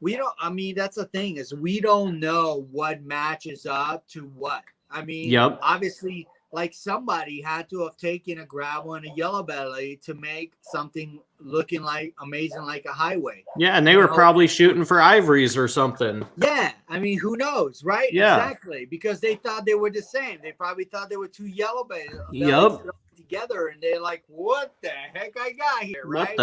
We don't, I mean, that's the thing, is we don't know what matches up to what. I mean, obviously, like somebody had to have taken a gravel and a yellow belly to make something looking like amazing, like a highway. Yeah, and they were probably shooting for ivories or something. Yeah, I mean, who knows, right? Exactly, because they thought they were the same. They probably thought they were two yellow bellies together, and they're like, "What the heck I got here?" Right?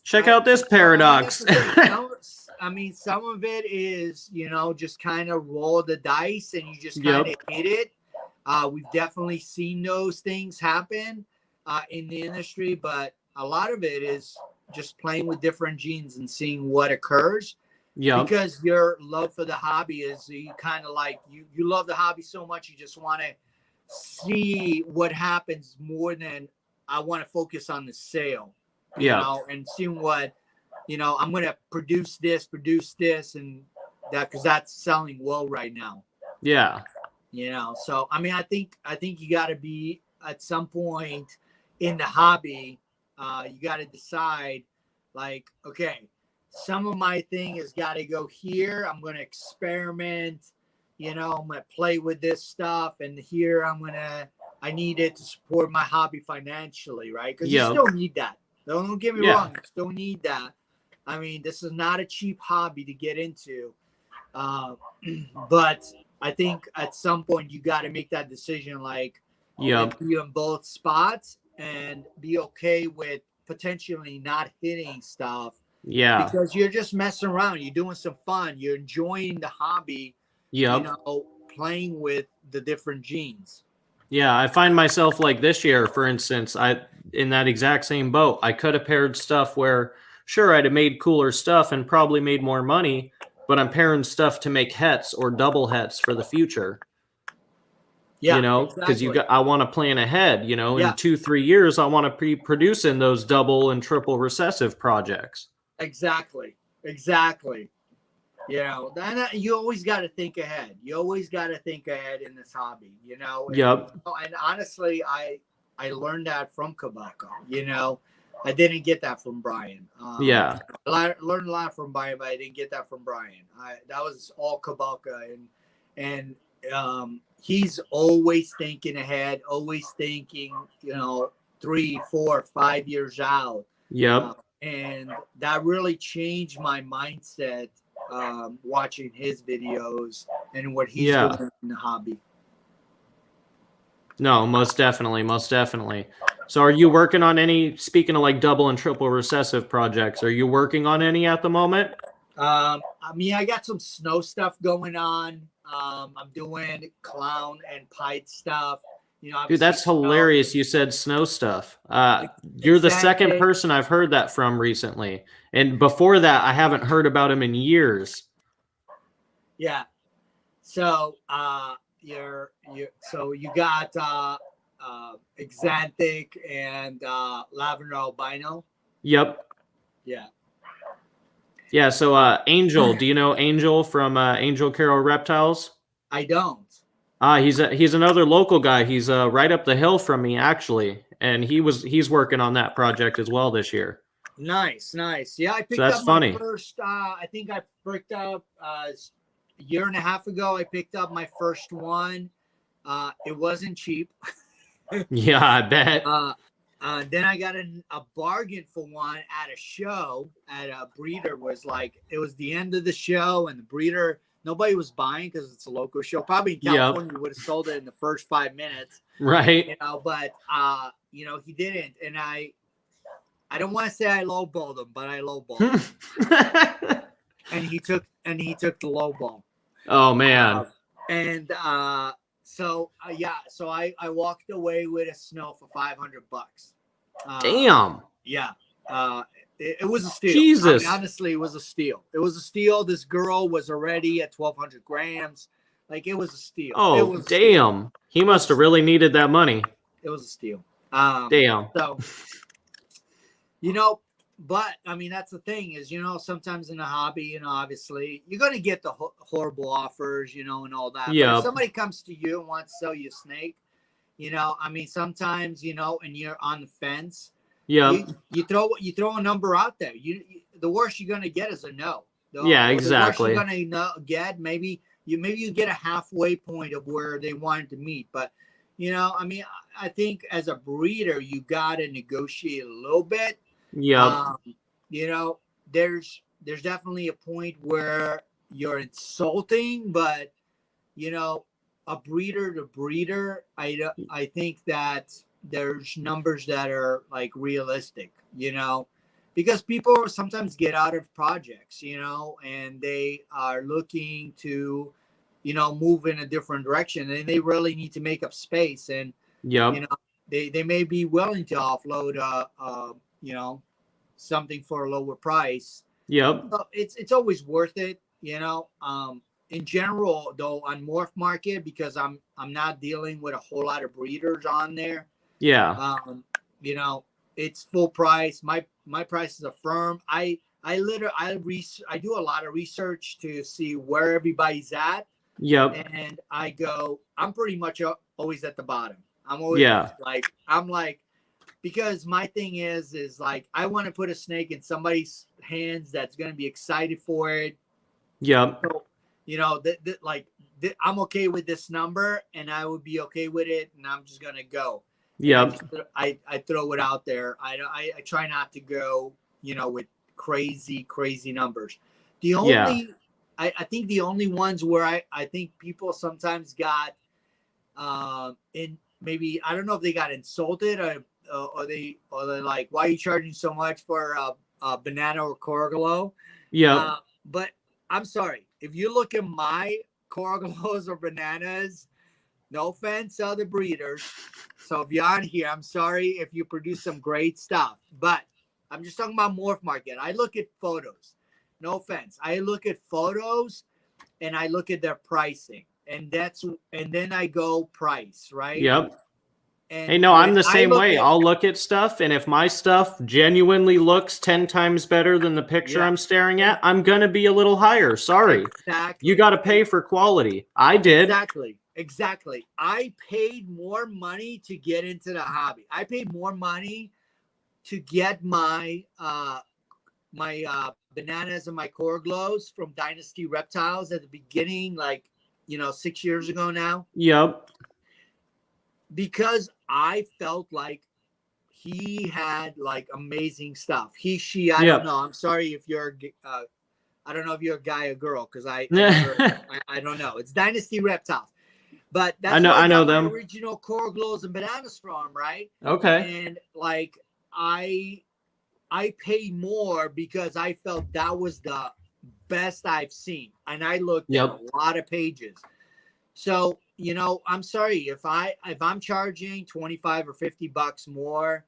Check out this paradox. I mean, some of it is, you know, just kind of roll the dice and you just kind of hit it. We've definitely seen those things happen in the industry, but a lot of it is just playing with different genes and seeing what occurs. Because your love for the hobby is, you kind of like, you love the hobby so much, you just want to see what happens more than I want to focus on the sale. You know, and seeing what, you know, I'm going to produce this, and that, because that's selling well right now. You know, so, I mean, I think you got to be at some point in the hobby, you got to decide, like, okay, some of my thing has got to go here. I'm going to experiment, you know, I'm going to play with this stuff, and here I need it to support my hobby financially, right? Because you still need that. Don't get me wrong. You still need that. I mean, this is not a cheap hobby to get into. But I think at some point you got to make that decision, like, be in both spots and be okay with potentially not hitting stuff. Because you're just messing around. You're doing some fun. You're enjoying the hobby, you know, playing with the different genes. I find myself like this year, for instance, in that exact same boat. I could have paired stuff where, sure, I'd have made cooler stuff and probably made more money, but I'm pairing stuff to make hets or double hets for the future. You know, because I want to plan ahead, you know, in 2-3 years, I want to be producing those double and triple recessive projects. Exactly. You know, then you always got to think ahead. You always got to think ahead in this hobby, you know. Yep. And honestly, I learned that from Kabaka. You know, I didn't get that from Brian. Yeah. Learned a lot from Brian, but I didn't get that from Brian. That was all Kabaka, and he's always thinking ahead, always thinking, you know, 3, 4, 5 years out. Yep. And that really changed my mindset, watching his videos and what he's doing in the hobby. No, most definitely, most definitely. So are you working on any, speaking of like double and triple recessive projects, are you working on any at the moment? I mean, I got some snow stuff going on. I'm doing clown and pipe stuff. You know, Dude, that's hilarious. You said snow stuff. You're the second person I've heard that from recently. And before that, I haven't heard about him in years. Yeah. So, so you got Exantic and Lavender Albino. Yep. Yeah. Yeah. So, Angel, do you know Angel from Angel Carol Reptiles? I don't. He's another local guy. He's right up the hill from me actually, and he's working on that project as well this year. Nice, nice. Yeah, I picked up my first. I think I picked up a year and a half ago. I picked up my first one. It wasn't cheap. Yeah, I bet. Then I got a bargain for one at a show at a breeder. It was the end of the show, and the breeder, nobody was buying because it's a local show. Probably in California, you would have sold it in the first 5 minutes. Right. You know, but you know, he didn't, and I don't want to say I lowballed him, but I lowballed him. and he took the lowball. Oh man. So I walked away with a snow for $500. Damn. Yeah. It was a steal. Jesus. I mean, honestly, it was a steal. It was a steal. This girl was already at 1,200 grams. Like, it was a steal. Oh, damn. He must have really needed that money. It was a steal. Damn. So, you know, but I mean, that's the thing is, you know, sometimes in a hobby, you know, obviously you're going to get the horrible offers, you know, and all that. Yeah. But if somebody comes to you and wants to sell you a snake, you know, I mean, sometimes, you know, and you're on the fence. Yeah. You throw a number out there. The worst you're going to get is a no. Yeah, exactly. The worst you're going to get, maybe you get a halfway point of where they wanted to meet. But, you know, I mean, I think as a breeder, you got to negotiate a little bit. Yeah. You know, there's definitely a point where you're insulting, but, you know, a breeder to breeder, I think that there's numbers that are like realistic, you know, because people sometimes get out of projects, you know, and they are looking to, you know, move in a different direction, and they really need to make up space. And, you know, they may be willing to offload, you know, something for a lower price. Yep. So it's always worth it, you know. In general, though, on Morph Market, because I'm not dealing with a whole lot of breeders on there. Yeah. You know, it's full price. My price is a firm. I do a lot of research to see where everybody's at. Yep. And I'm pretty much always at the bottom. I'm always like, because my thing is like, I want to put a snake in somebody's hands that's going to be excited for it. Yep. So, you know, I'm okay with this number, and I would be okay with it, and I'm just going to go. Yeah. I throw it out there. I try not to go, you know, with crazy numbers. The only I think the only ones where I think people sometimes got in, maybe, I don't know if they got insulted or they're like, why are you charging so much for a banana or Corgalo? Yeah. But I'm sorry, if you look at my Corgalos or bananas, no offense to other breeders. So if you're on here, I'm sorry if you produce some great stuff, but I'm just talking about Morph Market. I look at photos. No offense. I look at photos and I look at their pricing, and then I go price, right? Yep. And Hey, no, I'm the same look way. at, I'll look at stuff, and if my stuff genuinely looks 10 times better than the picture yeah, I'm staring at, I'm going to be a little higher. Sorry. exactly. You got to pay for quality. I did. Exactly. I paid more money to get into the hobby. I paid more money to get my bananas and my core glows from Dynasty Reptiles at the beginning, like, 6 years ago now, Yep. because I felt like he had like amazing stuff. I Yep. don't know. I'm sorry if you're I don't know if you're a guy or girl, because I never I don't know. It's Dynasty Reptiles. But that's where I know got my them. original core glows and bananas from, right? Okay. And like I paid more because I felt that was the best I've seen. And I looked at a lot of pages. So, I'm sorry if I'm charging 25 or $50 more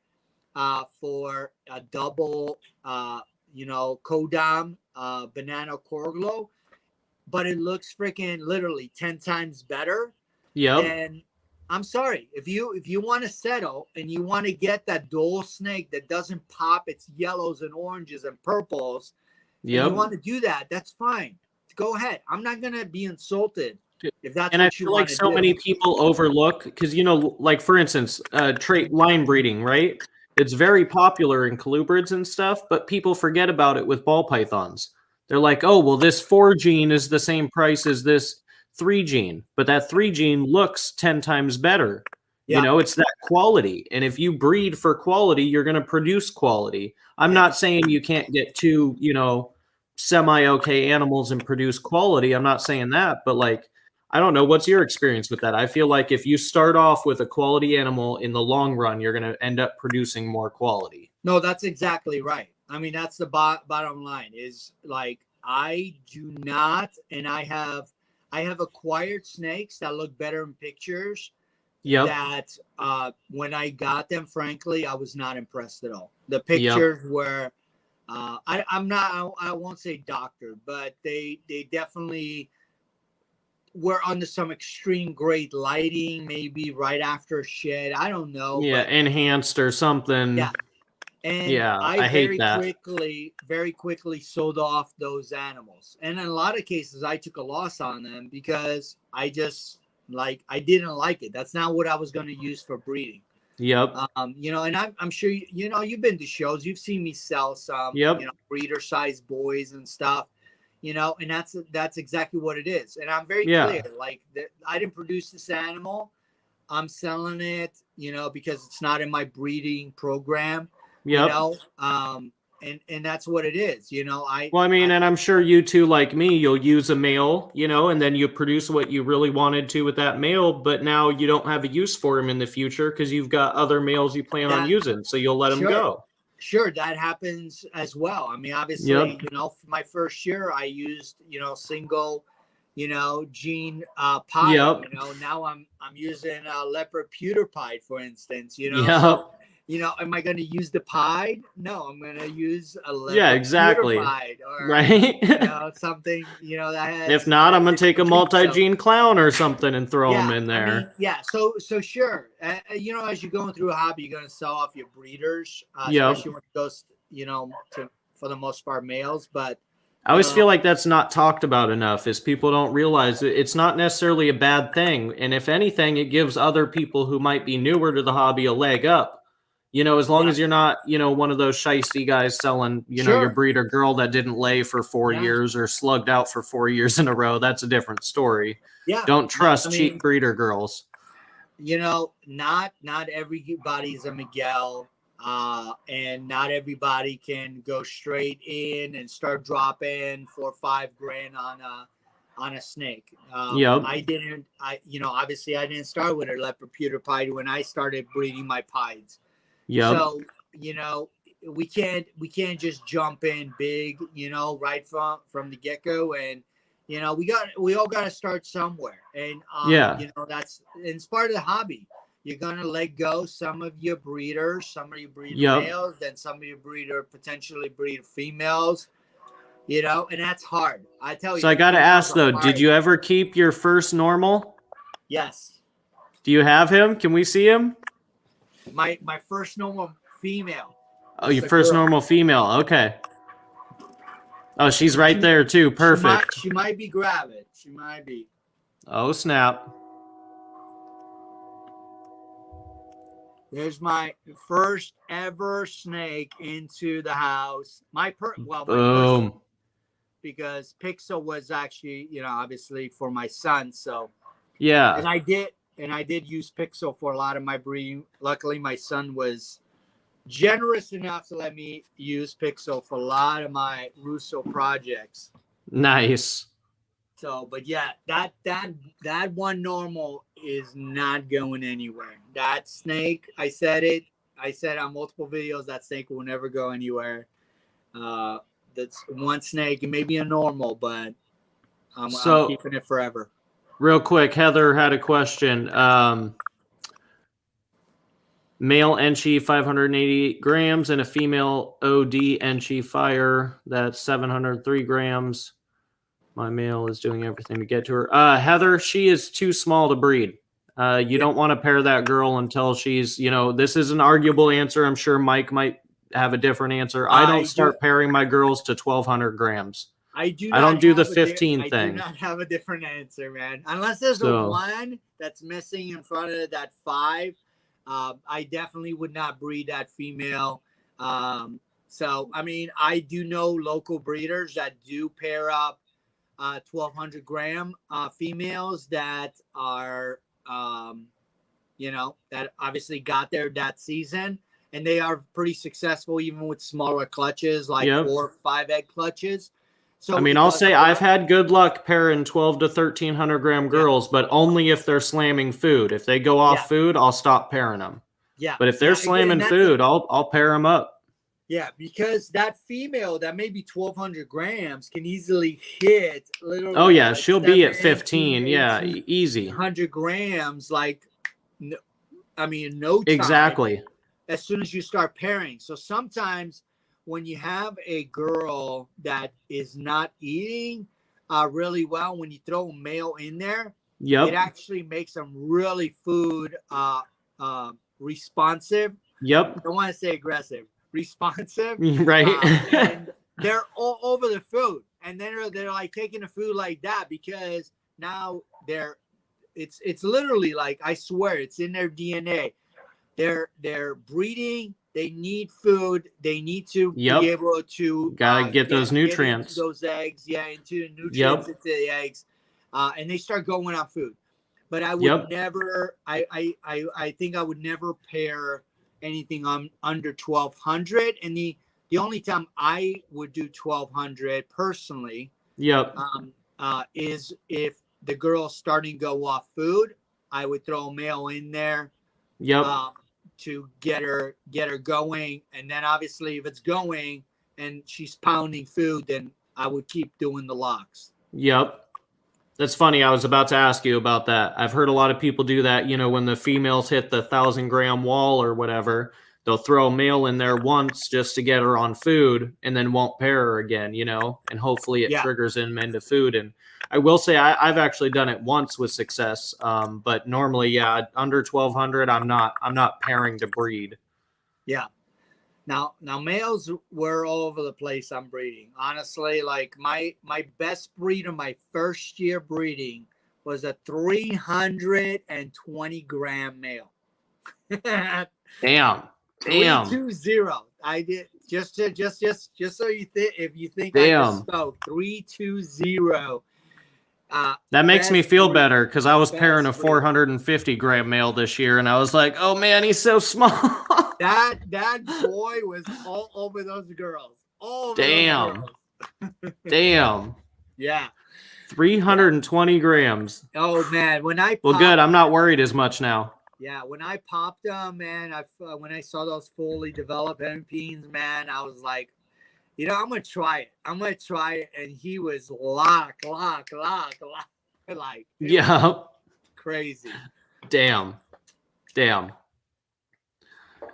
for a double Kodam banana core glow, but it looks freaking literally 10 times better. Yep. Then I'm sorry. If you want to settle and you want to get that dual snake that doesn't pop its yellows and oranges and purples, and you want to do that, that's fine. Go ahead. I'm not gonna be insulted if that's and I what you feel want like to so do. many people overlook, because like for instance, trait line breeding, right? It's very popular in colubrids and stuff, but people forget about it with ball pythons. They're like, oh, well, this 4 gene is the same price as this 3 gene, but that 3 gene looks 10 times better. Yeah. It's that quality. And if you breed for quality, you're going to produce quality. I'm not saying you can't get two, semi-okay animals and produce quality. I'm not saying that, but like, I don't know. What's your experience with that? I feel like if you start off with a quality animal, in the long run, you're going to end up producing more quality. No, that's exactly right. I mean, that's the bottom line is like, I do not, and I have acquired snakes that look better in pictures. Yep. That when I got them, frankly, I was not impressed at all. The pictures were, I won't say doctored, but they definitely were under some extreme great lighting, maybe right after a shed. I don't know. Yeah, but, enhanced or something. Yeah. And yeah, I hate that. very quickly sold off those animals. And in a lot of cases, I took a loss on them because I didn't like it. That's not what I was going to use for breeding. Yep. And I'm sure you've been to shows. You've seen me sell some, breeder size boys and stuff. And that's exactly what it is. And I'm very clear. Like, I didn't produce this animal. I'm selling it, because it's not in my breeding program. Yep. And that's what it is. And I'm sure you too, like me, you'll use a male, and then you produce what you really wanted to with that male, but now you don't have a use for him in the future because you've got other males you plan on using, so you'll let him go. Sure, that happens as well. I mean, obviously, for my first year, I used, single, gene pied. Now I'm using leopard pewter pied, for instance. So, am I going to use the pied? No, I'm going to use a leopard exactly. pewter pied, or right. Something that has. If not, I'm going to take a multi-gene clown or something and throw them in there. I mean, so sure. As you're going through a hobby, you're going to sell off your breeders, especially when it goes, for the most part, males. But I always feel like that's not talked about enough, is people don't realize it's not necessarily a bad thing. And if anything, it gives other people who might be newer to the hobby a leg up. As long as you're not, one of those shiesty guys selling, your breeder girl that didn't lay for 4 years or slugged out for 4 years in a row. That's a different story. Yeah. Don't trust cheap breeder girls. Not everybody's a Miguel. And not everybody can go straight in and start dropping $4 or $5 grand on a snake. Obviously I didn't start with a leopard pewter pied when I started breeding my pieds. So, we can't just jump in big, right from the get-go. And, we all got to start somewhere. And, it's part of the hobby. You're going to let go some of your breeders, some of your breeder males, then some of your potentially breeder females, and that's hard. I tell you. So I got to ask though, did you ever keep your first normal? Yes. Do you have him? Can we see him? My first normal female. Oh, your first normal female. Okay. Oh, she's right there too. Perfect. She might be gravid. She might be. Oh, snap. There's my first ever snake into the house. Boom. Because Pixel was actually, obviously for my son. So yeah. And I did use Pixel for a lot of my breeding. Luckily, my son was generous enough to let me use Pixel for a lot of my Russo projects. Nice. So, but yeah, that one normal is not going anywhere. That snake, I said on multiple videos, that snake will never go anywhere. That's one snake. It may be a normal, but I'm keeping it forever. Real quick, Heather had a question. Male Enchi 588 grams and a female OD Enchi Fire that's 703 grams. My male is doing everything to get to her. Heather, she is too small to breed. You don't want to pair that girl until she's, this is an arguable answer. I'm sure Mike might have a different answer. I don't start pairing my girls to 1,200 grams. I don't do the 15 thing. I do not have a different answer, man. Unless there's a one that's missing in front of that 5. I definitely would not breed that female. So, I mean, I do know local breeders that do pair up 1,200 gram females that are, that obviously got there that season. And they are pretty successful even with smaller clutches, like 4 or 5 egg clutches. So I mean, I'll say I've had good luck pairing 12 to 1,300 gram girls, but only if they're slamming food. If they go off food, I'll stop pairing them. Yeah. But if they're slamming food, I'll pair them up. Yeah, because that female that may be 1,200 grams can easily hit literally. Oh yeah, she'll be at 15. Yeah, easy. 100 grams, no time. Exactly. As soon as you start pairing. So sometimes when you have a girl that is not eating really well, when you throw a male in there, it actually makes them really food responsive. Yep. I don't want to say aggressive. Responsive. Right. And they're all over the food. And then they're like taking the food like that because now it's literally like, I swear it's in their DNA. They're breeding. They need food. They need to be able to get those nutrients. Get into those eggs, into the nutrients into the eggs, and they start going on food. But I would never. I think I would never pair anything under 1,200. And the only time I would do 1,200 personally, is if the girl's starting to go off food. I would throw a male in there. To get her going, and then obviously if it's going and she's pounding food, then I would keep doing the locks. That's funny. I was about to ask you about that. I've heard a lot of people do that. When the females hit the 1,000 gram wall or whatever, they'll throw a male in there once just to get her on food, and then won't pair her again. And hopefully it triggers them into food. And I will say I've actually done it once with success, but normally, under 1,200, I'm not pairing to breed. Yeah. Now males were all over the place on breeding. Honestly, like my best breed of my first year breeding was a 320 gram male. Damn. 320. I did just so you think if you think I just spoke 320. That makes me feel better because I was pairing a 450 gram male this year, and I was like, "Oh man, he's so small." that boy was all over those girls. Damn. Yeah. 320 grams. Oh man, when I well, good. I'm not worried as much now. Yeah, when I popped them, man, when I saw those fully developed MPs, man, I was like, I'm going to try it. And he was lock. Like, crazy. Damn.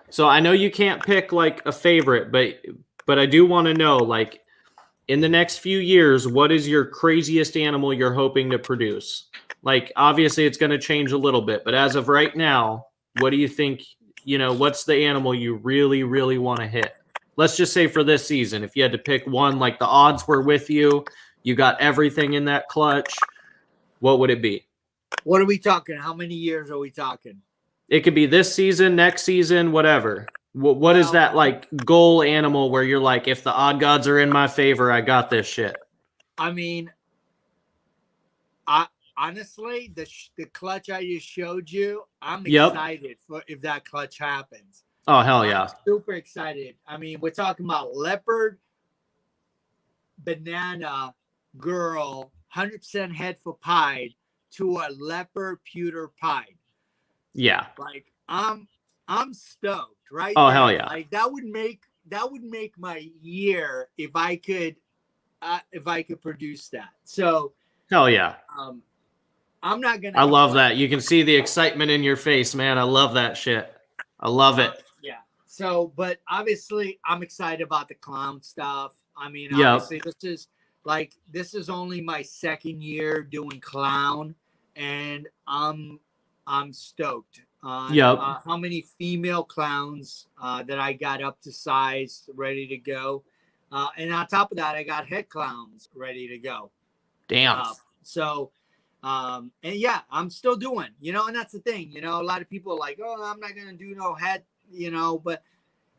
So I know you can't pick like a favorite, but I do want to know, like, in the next few years, what is your craziest animal you're hoping to produce? Like, obviously it's going to change a little bit, but as of right now, what do you think you know, what's the animal you really, really want to hit? Let's just say for this season, if you had to pick one, like the odds were with you, you got everything in that clutch, what would it be? What are we talking? How many years are we talking? It could be this season, next season, whatever. What is that like goal animal where you're like, if the odd gods are in my favor, I got this shit? I mean, honestly, the clutch I just showed you, I'm excited for if that clutch happens. Oh, hell yeah. I'm super excited. I mean, we're talking about leopard, banana, girl, 100% head for pied to a leopard pewter pied. Yeah. Like I'm stoked, right? Oh, there. hell yeah. Like that would make my year if I could produce that. So hell yeah. I'm not gonna. I love that. You can see the excitement in your face, man. I love that shit. I love it. Yeah. So, but obviously, I'm excited about the clown stuff. I mean, obviously, this is only my second year doing clown, and I'm stoked on how many female clowns that I got up to size, ready to go, and on top of that, I got head clowns ready to go. Damn. And yeah, I'm still doing, you know, and that's the thing, you know, a lot of people are like, oh, I'm not going to do no head, you know, but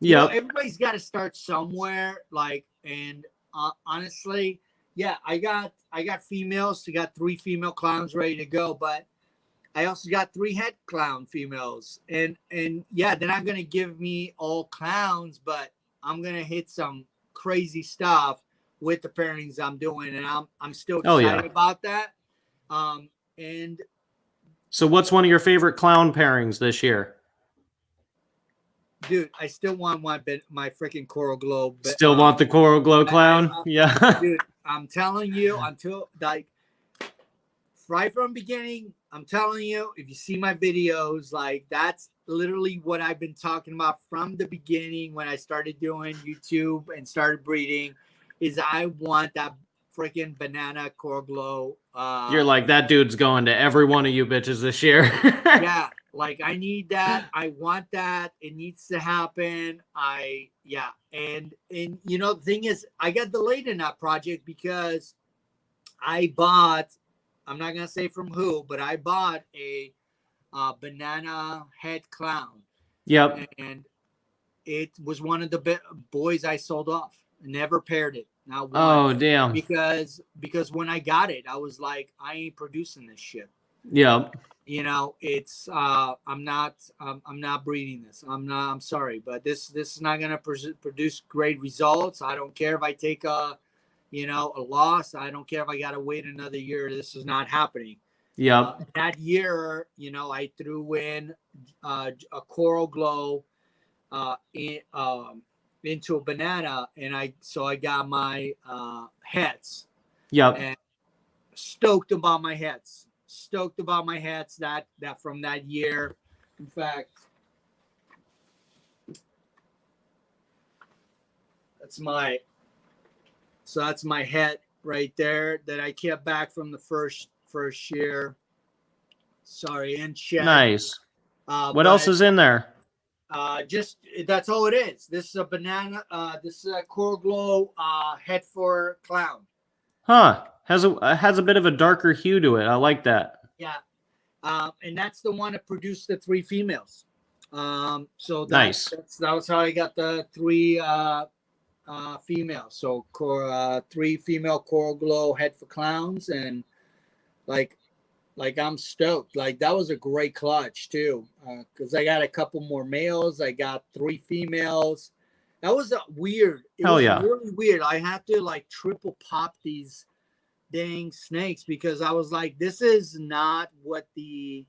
you know, everybody's got to start somewhere. Like, and honestly, yeah, I got females. I got 3 female clowns ready to go, but I also got 3 head clown females, and yeah, they're not going to give me all clowns, but I'm going to hit some crazy stuff with the pairings I'm doing. And I'm still excited about that. And so what's one of your favorite clown pairings this year? Dude, I still want my freaking Coral Glow. Still want the Coral Glow clown? Yeah. Dude, I'm telling you, until like right from the beginning, I'm telling you, if you see my videos, like that's literally what I've been talking about from the beginning when I started doing YouTube and started breeding, is I want that freaking banana Coral Glow. You're like, that dude's going to every one of you bitches this year. Yeah, like I need that. I want that. It needs to happen. And you know, the thing is, I got delayed in that project because I bought, I'm not gonna say from who, but I bought a banana head clown. Yep. And it was one of the boys I sold off. Never paired it. Not once. Oh damn. Because when I got it, I was like, I ain't producing this shit. Yeah. You know, it's I'm not breeding this. I'm sorry, but this is not gonna produce great results. I don't care if I take a loss. I don't care if I gotta wait another year. This is not happening. Yeah. That year, you know, I threw in a Coral Glow into a banana, and I got my heads. Yep. And stoked about my heads. That from that year. In fact, that's my head right there that I kept back from the first year. Sorry, and shed. Nice. What else is in there? Just that's all it is. This is a banana. This is a Coral Glow head for clown. Huh. Has a bit of a darker hue to it. I like that. Yeah. And that's the one that produced the 3 females. So nice. That was how I got the 3 females. So 3 female Coral Glow head for clowns, and like I'm stoked. Like that was a great clutch too, because I got a couple more males. I got 3 females. That was weird. It was really weird. I had to like triple pop these dang snakes because I was like, this is not what the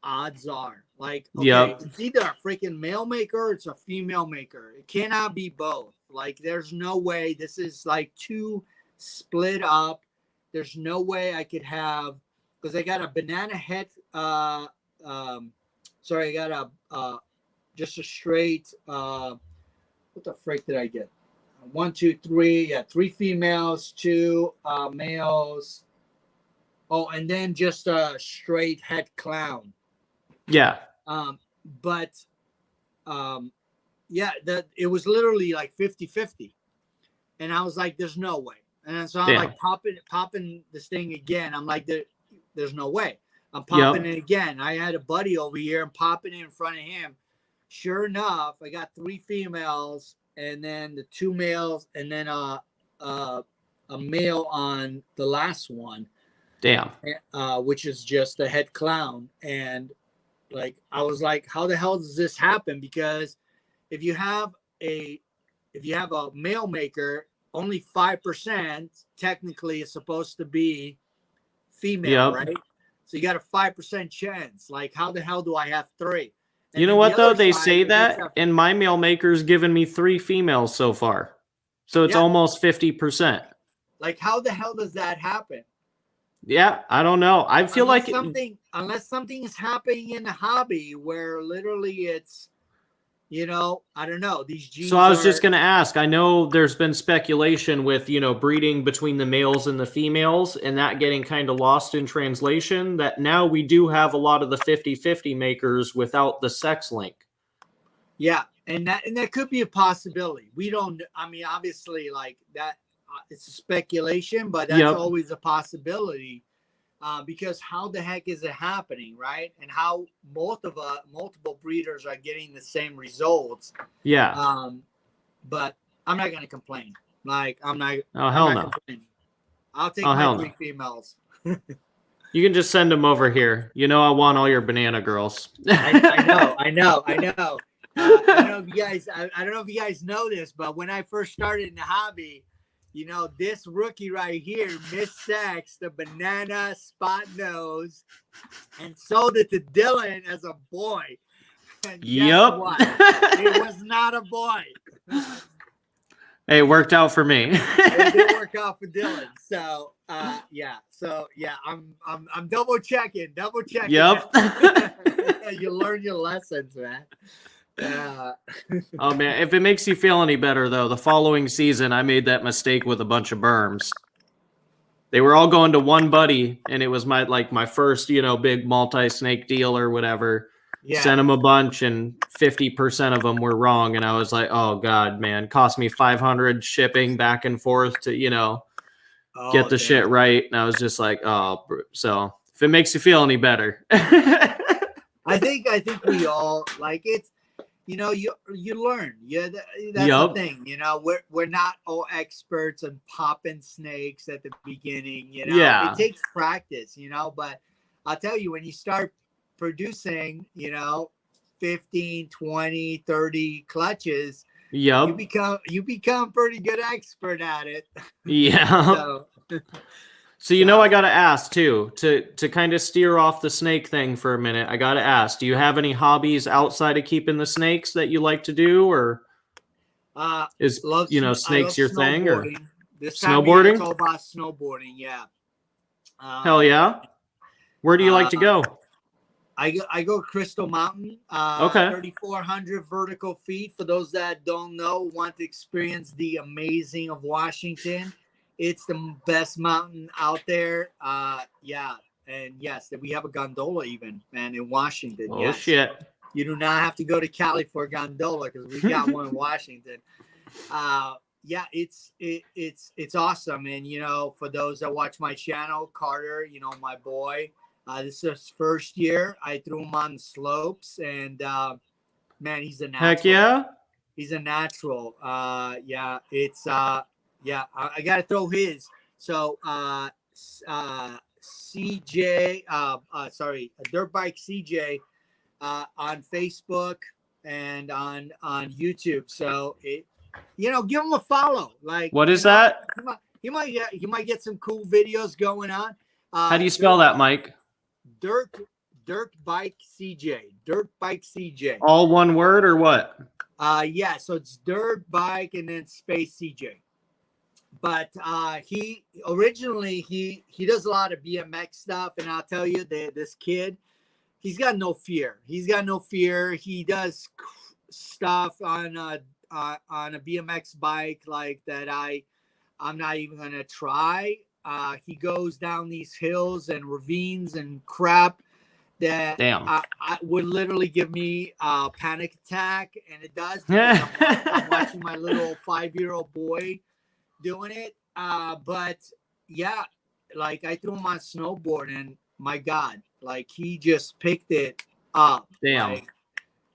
odds are. Like, okay, it's either a freaking male maker or it's a female maker. It cannot be both. Like, there's no way. This is like 2 split up. There's no way I could have, because I got a banana head. I got just a straight. What the frick did I get? 1, 2, 3. Yeah, 3 females, 2 males. Oh, and then just a straight head clown. Yeah. But yeah, it was literally like 50-50. And I was like, there's no way. And so I'm like popping this thing again. I'm like, there's no way. I'm popping it again. I had a buddy over here and popping it in front of him. Sure enough, I got 3 females and then the 2 males and then a male on the last one. Damn. Which is just a head clown. And like, I was like, how the hell does this happen? Because if you have a male maker, only 5% technically is supposed to be female, right? So you got a 5% chance. Like, how the hell do I have 3? And you know what, though? They say that, and my male maker's given me 3 females so far. So it's almost 50%. Like, how the hell does that happen? Yeah, I don't know. I feel unless something is happening in the hobby where literally it's, you know, I don't know. These genes. So I was just going to ask, I know there's been speculation with, you know, breeding between the males and the females and that getting kind of lost in translation, that now we do have a lot of the 50-50 makers without the sex link. Yeah. And that could be a possibility. We don't, I mean, obviously like that, it's a speculation, but that's always a possibility. Because how the heck is it happening, right? And how multiple breeders are getting the same results. Yeah. But I'm not gonna complain. Like I'm not. Oh hell no. Complaining. I'll take my 3 females. You can just send them over here. You know I want all your banana girls. I know. I don't know if you guys. I don't know if you guys know this, but when I first started in the hobby, you know, this rookie right here, Miss Sex, the banana spot nose, and sold it to Dylan as a boy. And guess what? It was not a boy. Hey, it worked out for me. It did work out for Dylan. So, yeah. So, yeah, I'm double checking. Yep. You learn your lessons, man. Oh man, if it makes you feel any better though, the following season I made that mistake with a bunch of Berms. They were all going to one buddy and it was my first, you know, big multi-snake deal or whatever. Yeah. Sent him a bunch and 50% of them were wrong and I was like, oh god, man, cost me $500 shipping back and forth to, you know, get the shit right. And I was just like, oh, so if it makes you feel any better. I think we all like it's, you know, you learn. Yeah, that's the thing. You know, we're not all experts on popping snakes at the beginning. You know, it takes practice. You know, but I'll tell you, when you start producing, you know, 15, 20, 30 clutches, you become pretty good expert at it. Yeah. So you know, I got to ask too, to kind of steer off the snake thing for a minute. I got to ask, do you have any hobbies outside of keeping the snakes that you like to do, or is snakes your thing? Or this snowboarding? It's all about snowboarding. Yeah. Hell yeah. Where do you like to go? I go Crystal Mountain. 3,400 vertical feet. For those that don't know, want to experience the amazing of Washington. It's the best mountain out there. Yeah. And yes, we have a gondola even, man, in Washington. Oh, shit. You do not have to go to Cali for a gondola because we got one in Washington. Yeah, it's awesome. And, you know, for those that watch my channel, Carter, you know, my boy, this is his first year. I threw him on the slopes and, man, he's a natural. Heck yeah. He's a natural. Yeah, it's, yeah, I got to throw his. So, CJ, Dirt Bike CJ, on Facebook and on YouTube. So you know, give him a follow. Like, what is that? You might get some cool videos going on. How do you spell that, Mike? Dirt Bike CJ. Dirt Bike CJ. All one word or what? Yeah. So it's Dirt Bike and then space CJ. But he originally he does a lot of BMX stuff, and I'll tell you that this kid, he's got no fear. He does stuff on a BMX bike like that. I'm not even gonna try. He goes down these hills and ravines and crap, that Damn. I would literally give me a panic attack, and it does because I'm watching my little 5-year-old boy doing it. But yeah, like I threw him on snowboard, and my God, like he just picked it up. Damn. Like,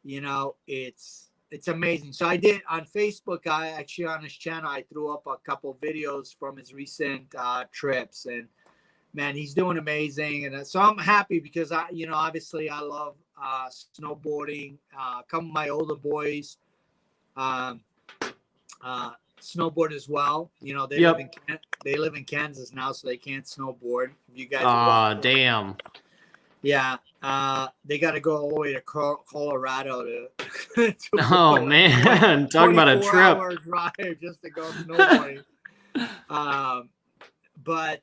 you know, it's amazing. So I did on Facebook. I actually on his channel, I threw up a couple videos from his recent trips, and man, he's doing amazing. And so I'm happy because you know, obviously I love snowboarding. Come my older boys snowboard as well. You know, they live in Kansas now, so they can't snowboard. You guys, damn. Yeah, they got to go all the way to Colorado to oh man, talk about a trip. 24-hour drive just to go snowboarding. But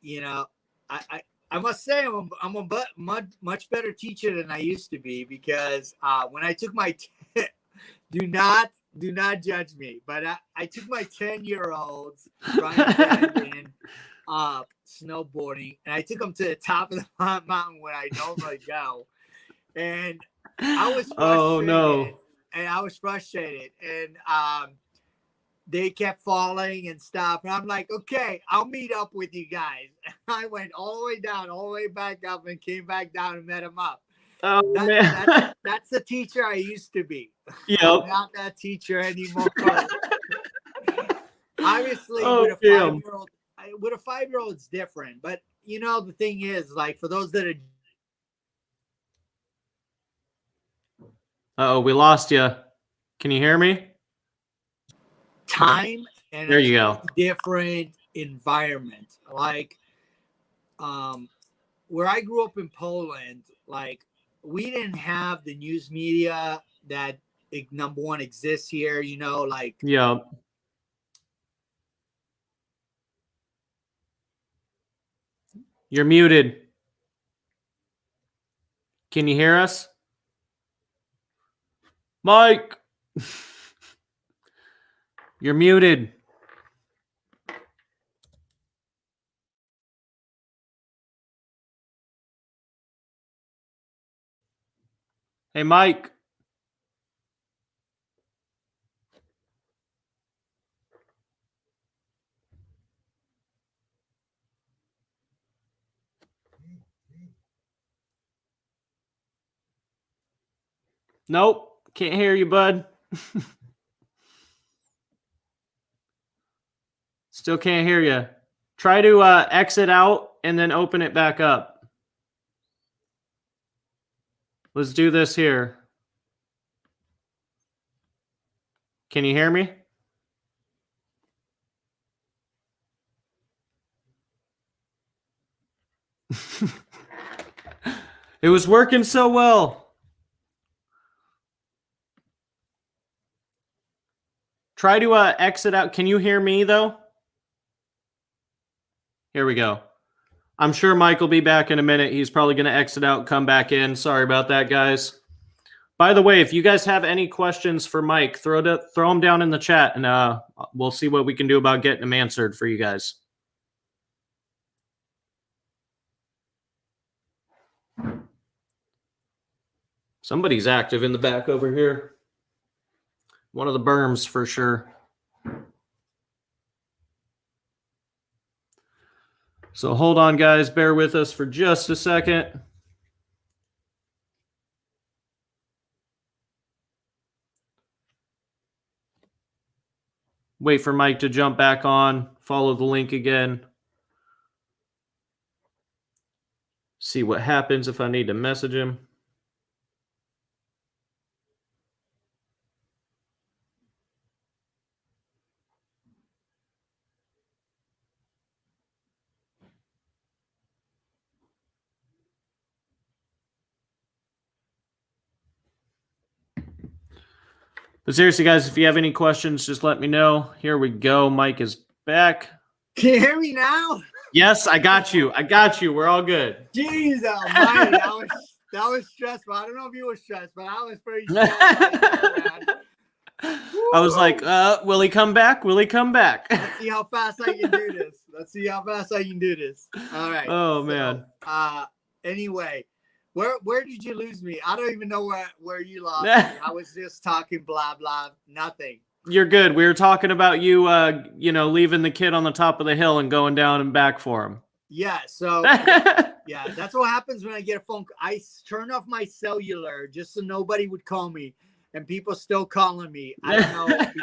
you know, I must say I'm a much better teacher than I used to be, because when I took my do not judge me, but I took my 10-year-olds Brian and snowboarding, and I took them to the top of the mountain where I normally go, and I was frustrated. Oh no. And I was frustrated, and they kept falling and stuff, and I'm like, okay, I'll meet up with you guys. I went all the way down, all the way back up, and came back down and met them up. Oh man, that's the teacher I used to be. Yep. I'm not that teacher anymore. Obviously, with a 5-year-old, it's different. But you know, the thing is, like, for those that are. Oh, we lost you. Can you hear me? Time and there you go. Different environment, like, where I grew up in Poland, like, we didn't have the news media that number one exists here. You know, like. Yeah. You're muted. Can you hear us? Mike! You're muted. Hey, Mike. Nope. Can't hear you, bud. Still can't hear you. Try to exit out and then open it back up. Let's do this here. Can you hear me? It was working so well. Try to exit out. Can you hear me, though? Here we go. I'm sure Mike will be back in a minute. He's probably going to exit out, come back in. Sorry about that, guys. By the way, if you guys have any questions for Mike, throw them down in the chat, and we'll see what we can do about getting them answered for you guys. Somebody's active in the back over here. One of the Berms for sure. So hold on, guys. Bear with us for just a second. Wait for Mike to jump back on. Follow the link again. See what happens if I need to message him. But seriously, guys, if you have any questions, just let me know. Here we go. Mike is back. Can you hear me now? Yes, I got you. I got you. We're all good. Jeez, almighty. That was stressful. I don't know if you were stressed, but I was pretty stressed. I was like, will he come back? Will he come back? Let's see how fast I can do this. All right. Oh, man. Anyway, Where did you lose me? I don't even know where you lost me. I was just talking blah blah, nothing. You're good. We were talking about you, leaving the kid on the top of the hill and going down and back for him. Yeah. So yeah, that's what happens when I get a phone. I turn off my cellular just so nobody would call me, and people still calling me. I don't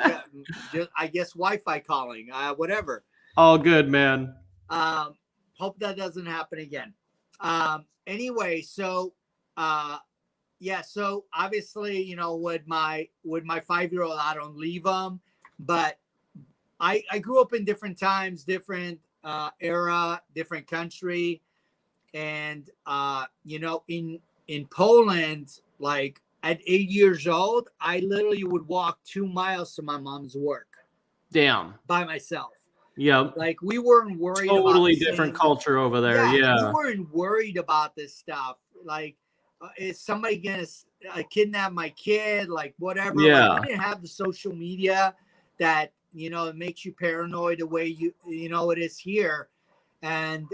know. I guess Wi-Fi calling. Whatever. All good, man. Hope that doesn't happen again. Anyway, so yeah, so obviously, with my 5-year-old, I don't leave them, but I grew up in different times, different era, different country, and in Poland, like at 8 years old, I literally would walk 2 miles to my mom's work. Damn. By myself. Yep. Like we weren't worried. Totally different culture over there. Yeah. We weren't worried about this stuff. Like, is somebody gonna kidnap my kid? Like whatever. Yeah. Like, we didn't have the social media that it makes you paranoid the way it is here, and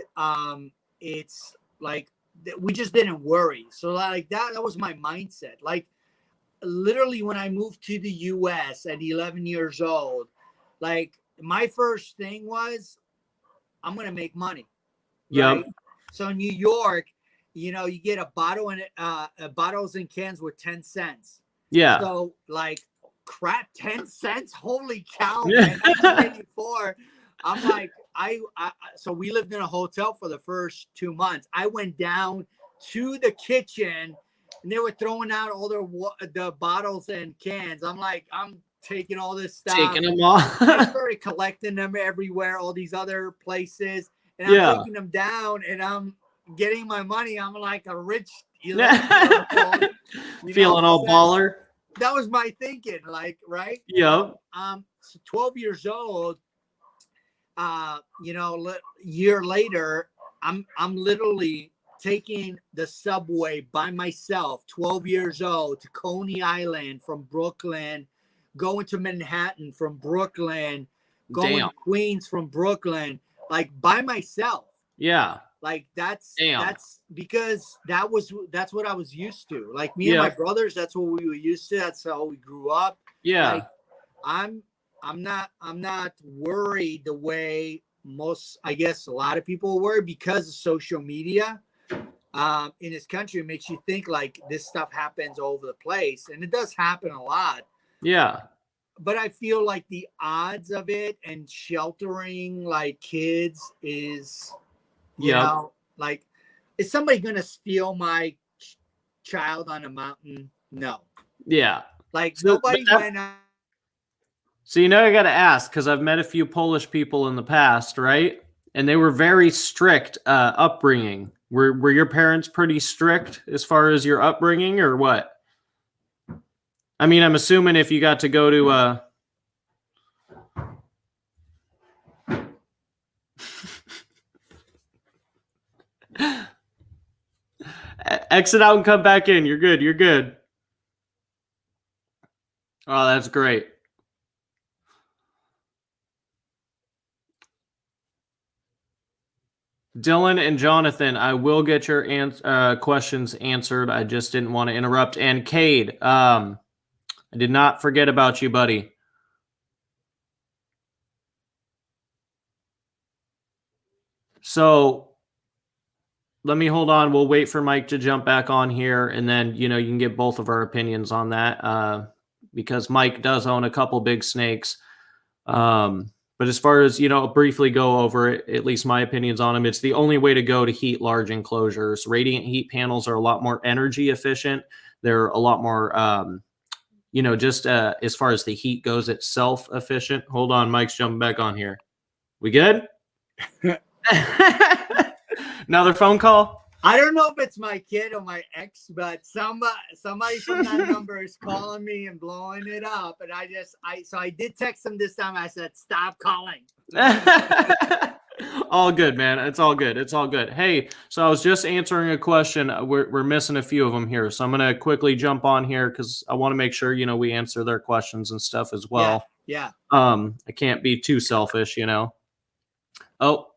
it's like we just didn't worry. So like that was my mindset. Like literally when I moved to the U.S. at 11 years old, like. My first thing was, I'm gonna make money. Yeah. Right? So in New York, you get a bottle and bottles and cans with 10 cents. Yeah. So like, crap, 10 cents. Holy cow! Man, 1984. I'm like, so we lived in a hotel for the first 2 months. I went down to the kitchen, and they were throwing out all the bottles and cans. I'm like, I'm taking all this stuff, taking them all. I started collecting them everywhere, all these other places, and I'm taking them down, and I'm getting my money. I'm like a rich, feeling all baller. That was my thinking, like, right? Yep. So 12 years old, year later, I'm literally taking the subway by myself, 12 years old, to Coney Island from Brooklyn. Going to Manhattan from Brooklyn, going to Queens from Brooklyn, like by myself. Yeah. Like that's because that's what I was used to. Like me and my brothers, that's what we were used to. That's how we grew up. Yeah. Like I'm not worried the way most, I guess a lot of people were, because of social media. In this country, it makes you think like this stuff happens all over the place, and it does happen a lot. Yeah. But I feel like the odds of it and sheltering like kids is, like, is somebody going to steal my child on a mountain? No. Yeah. Like nobody went out. So, I got to ask, because I've met a few Polish people in the past, right? And they were very strict upbringing. Were your parents pretty strict as far as your upbringing, or what? I mean, I'm assuming if you got to go to exit out and come back in. You're good. You're good. Oh, that's great. Dylan and Jonathan, I will get your questions answered. I just didn't want to interrupt. And Cade, I did not forget about you, buddy. So let me hold on. We'll wait for Mike to jump back on here, and then, you can get both of our opinions on that, because Mike does own a couple big snakes. But as far as, briefly go over it, at least my opinions on them, it's the only way to go to heat large enclosures. Radiant heat panels are a lot more energy efficient. They're a lot more, just as far as the heat goes, it's self-efficient. Hold on, Mike's jumping back on here. We good? Another phone call? I don't know if it's my kid or my ex, but somebody from that number is calling me and blowing it up. And I did text him this time. I said, stop calling. All good, man. It's all good. It's all good. Hey, so I was just answering a question. We're missing a few of them here. So I'm going to quickly jump on here because I want to make sure, we answer their questions and stuff as well. Yeah. I can't be too selfish, Oh,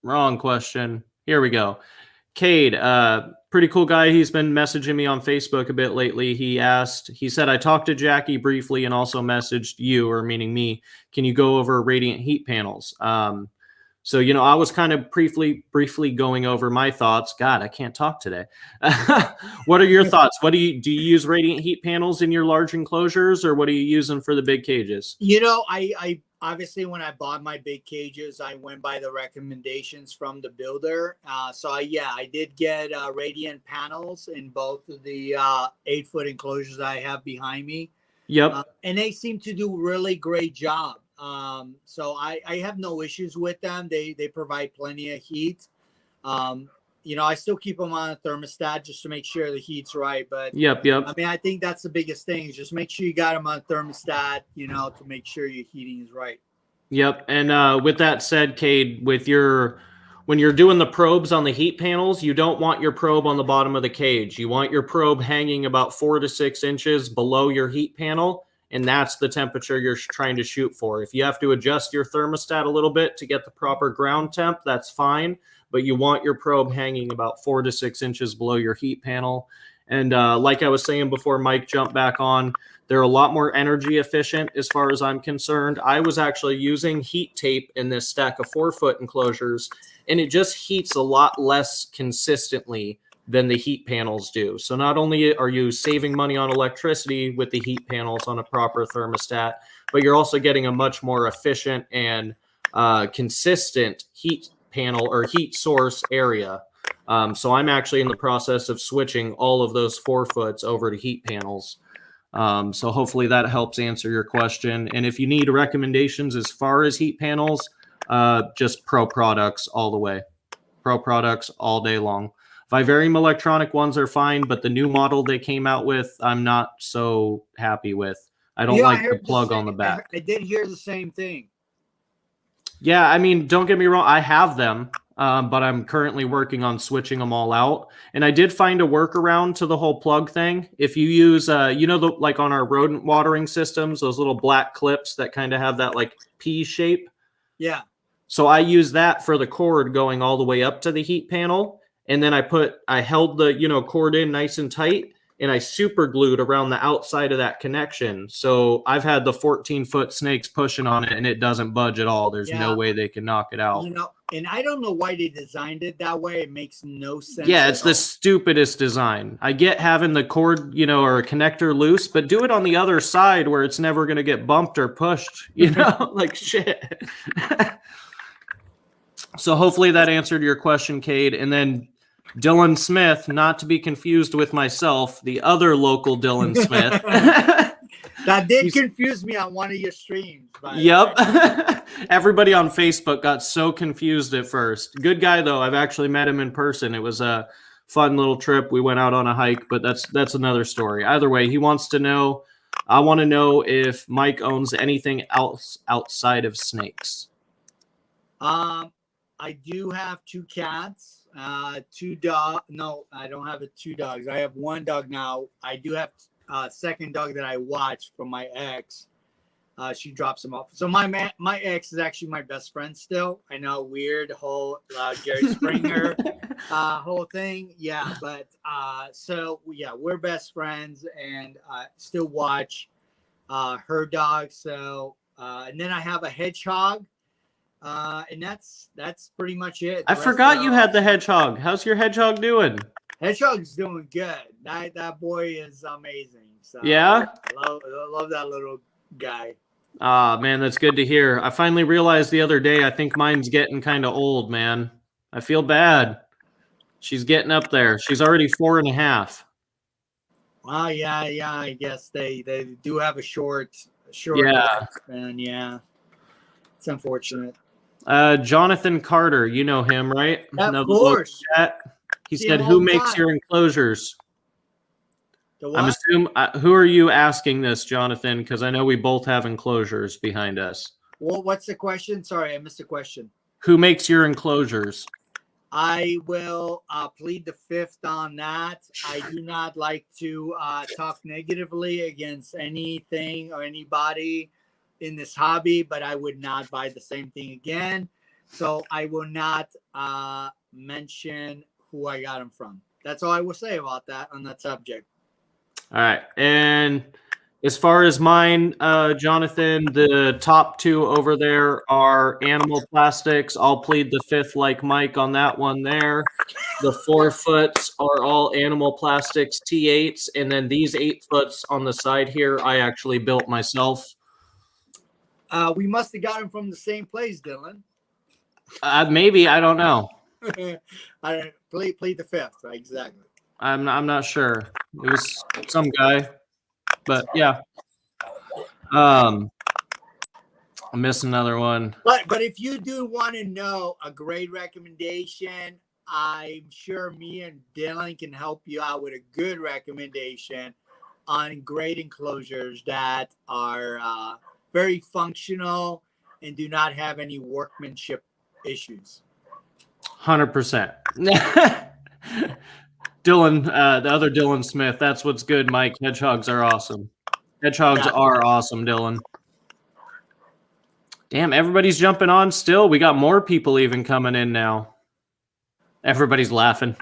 wrong question. Here we go. Cade, pretty cool guy. He's been messaging me on Facebook a bit lately. He said, I talked to Jackie briefly and also messaged you, or meaning me. Can you go over radiant heat panels? So, I was kind of briefly going over my thoughts. God, I can't talk today. What are your thoughts? Do you use radiant heat panels in your large enclosures, or what are you using for the big cages? I obviously, when I bought my big cages, I went by the recommendations from the builder. I did get radiant panels in both of the 8-foot enclosures I have behind me. Yep. And they seem to do really great job. So I have no issues with them. They provide plenty of heat. I still keep them on a thermostat just to make sure the heat's right. But yep. I mean, I think that's the biggest thing is just make sure you got them on a thermostat, to make sure your heating is right. Yep. And with that said, Cade, when you're doing the probes on the heat panels, you don't want your probe on the bottom of the cage. You want your probe hanging about 4 to 6 inches below your heat panel, and that's the temperature you're trying to shoot for. If you have to adjust your thermostat a little bit to get the proper ground temp, that's fine, but you want your probe hanging about 4 to 6 inches below your heat panel. And like I was saying before Mike jumped back on, they're a lot more energy efficient as far as I'm concerned. I was actually using heat tape in this stack of 4-foot enclosures, and it just heats a lot less consistently than the heat panels do. So not only are you saving money on electricity with the heat panels on a proper thermostat, but you're also getting a much more efficient and consistent heat panel or heat source area. So I'm actually in the process of switching all of those 4-foots over to heat panels. So hopefully that helps answer your question. And if you need recommendations as far as heat panels, just Pro products all the way. Pro products all day long. Vivarium electronic ones are fine, but the new model they came out with, I'm not so happy with. I don't like the plug on the back. I did hear the same thing. Yeah, I mean, don't get me wrong. I have them, but I'm currently working on switching them all out. And I did find a workaround to the whole plug thing. If you use, like on our rodent watering systems, those little black clips that kind of have that like P shape. Yeah. So I use that for the cord going all the way up to the heat panel. And then I held the, cord in nice and tight, and I super glued around the outside of that connection. So I've had the 14-foot snakes pushing on it, and it doesn't budge at all. There's no way they can knock it out. And I don't know why they designed it that way. It makes no sense. Yeah, it's the stupidest design. I get having the cord, or a connector loose, but do it on the other side where it's never going to get bumped or pushed, like shit. So hopefully that answered your question, Cade. And then Dylan Smith, not to be confused with myself, the other local Dylan Smith. That did confuse me on one of your streams. Yep. Everybody on Facebook got so confused at first. Good guy, though. I've actually met him in person. It was a fun little trip. We went out on a hike, but that's another story. Either way, he wants to know, I want to know if Mike owns anything else outside of snakes. I do have 2 cats. 2 dogs. No, I don't have 2 dogs. I have 1 dog now. I do have a second dog that I watch from my ex. She drops him off. So my ex is actually my best friend still. I know, weird whole Jerry Springer whole thing. Yeah, but we're best friends, and still watch her dog. So and then I have a hedgehog. And that's pretty much it. I forgot you had the hedgehog. How's your hedgehog doing? Hedgehog's doing good. That boy is amazing. So yeah, I love that little guy. Ah, man, that's good to hear. I finally realized the other day, I think mine's getting kind of old, man. I feel bad. She's getting up there. She's already 4.5. Well, yeah. I guess they do have a short. Yeah. And yeah, it's unfortunate. Jonathan Carter, you know him, right? Of course. He said, "Who makes your enclosures?" The what? I'm assuming. Who are you asking this, Jonathan? Because I know we both have enclosures behind us. Well, what's the question? Sorry, I missed the question. Who makes your enclosures? I will plead the fifth on that. I do not like to talk negatively against anything or anybody in this hobby, but I would not buy the same thing again. So I will not mention who I got them from. That's all I will say about that on that subject. All right. And as far as mine, Jonathan, the top two over there are animal plastics. I'll plead the fifth like Mike on that one there. The 4-foots are all animal plastics T8s. And then these 8-foots on the side here, I actually built myself. We must have got them from the same place, Dylan. Maybe, I don't know. I plead the fifth, right? Exactly. I'm not sure. It was some guy, but yeah. I missed another one. But if you do want to know a great recommendation, I'm sure me and Dylan can help you out with a good recommendation on great enclosures that are very functional and do not have any workmanship issues. 100%. Dylan, the other Dylan Smith, that's what's good, Mike. Hedgehogs are awesome. Hedgehogs are awesome, Dylan. Damn, everybody's jumping on still. We got more people even coming in now. Everybody's laughing.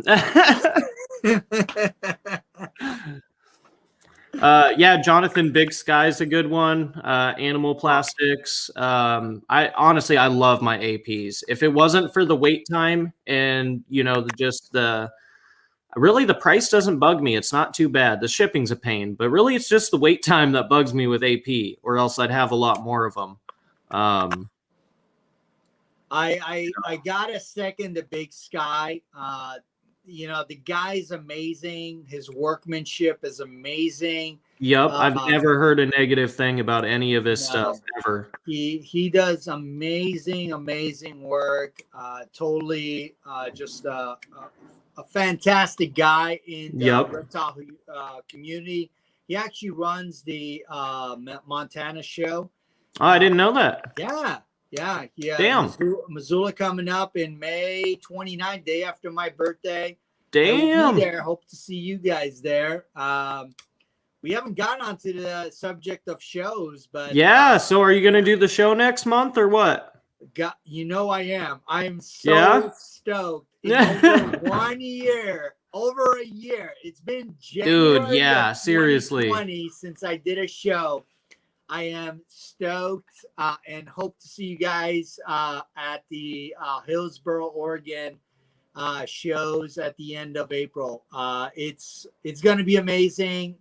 Yeah, Jonathan, Big Sky's a good one. Animal plastics. I honestly, I love my APs. If it wasn't for the wait time and, you know, just really the price doesn't bug me. It's not too bad. The shipping's a pain, but really it's just the wait time that bugs me with AP, or else I'd have a lot more of them. I gotta second the Big Sky. You know, the guy's amazing. His workmanship is amazing. Yep, I've never heard a negative thing about any of his stuff ever. He does amazing work. Totally just a fantastic guy in the reptile community. He actually runs the Montana show. Oh, I didn't know that. Yeah. Damn. Missoula coming up in May 29th, day after my birthday. Damn. I will be there. Hope to see you guys there. We haven't gotten onto the subject of shows, but yeah. So are you going to do the show next month or what? You know I am. I am so stoked. Over 1 year, over a year. It's been January. Dude, yeah, seriously. 2020 since I did a show. I am stoked and hope to see you guys at the Hillsboro, Oregon shows at the end of April. It's going to be amazing.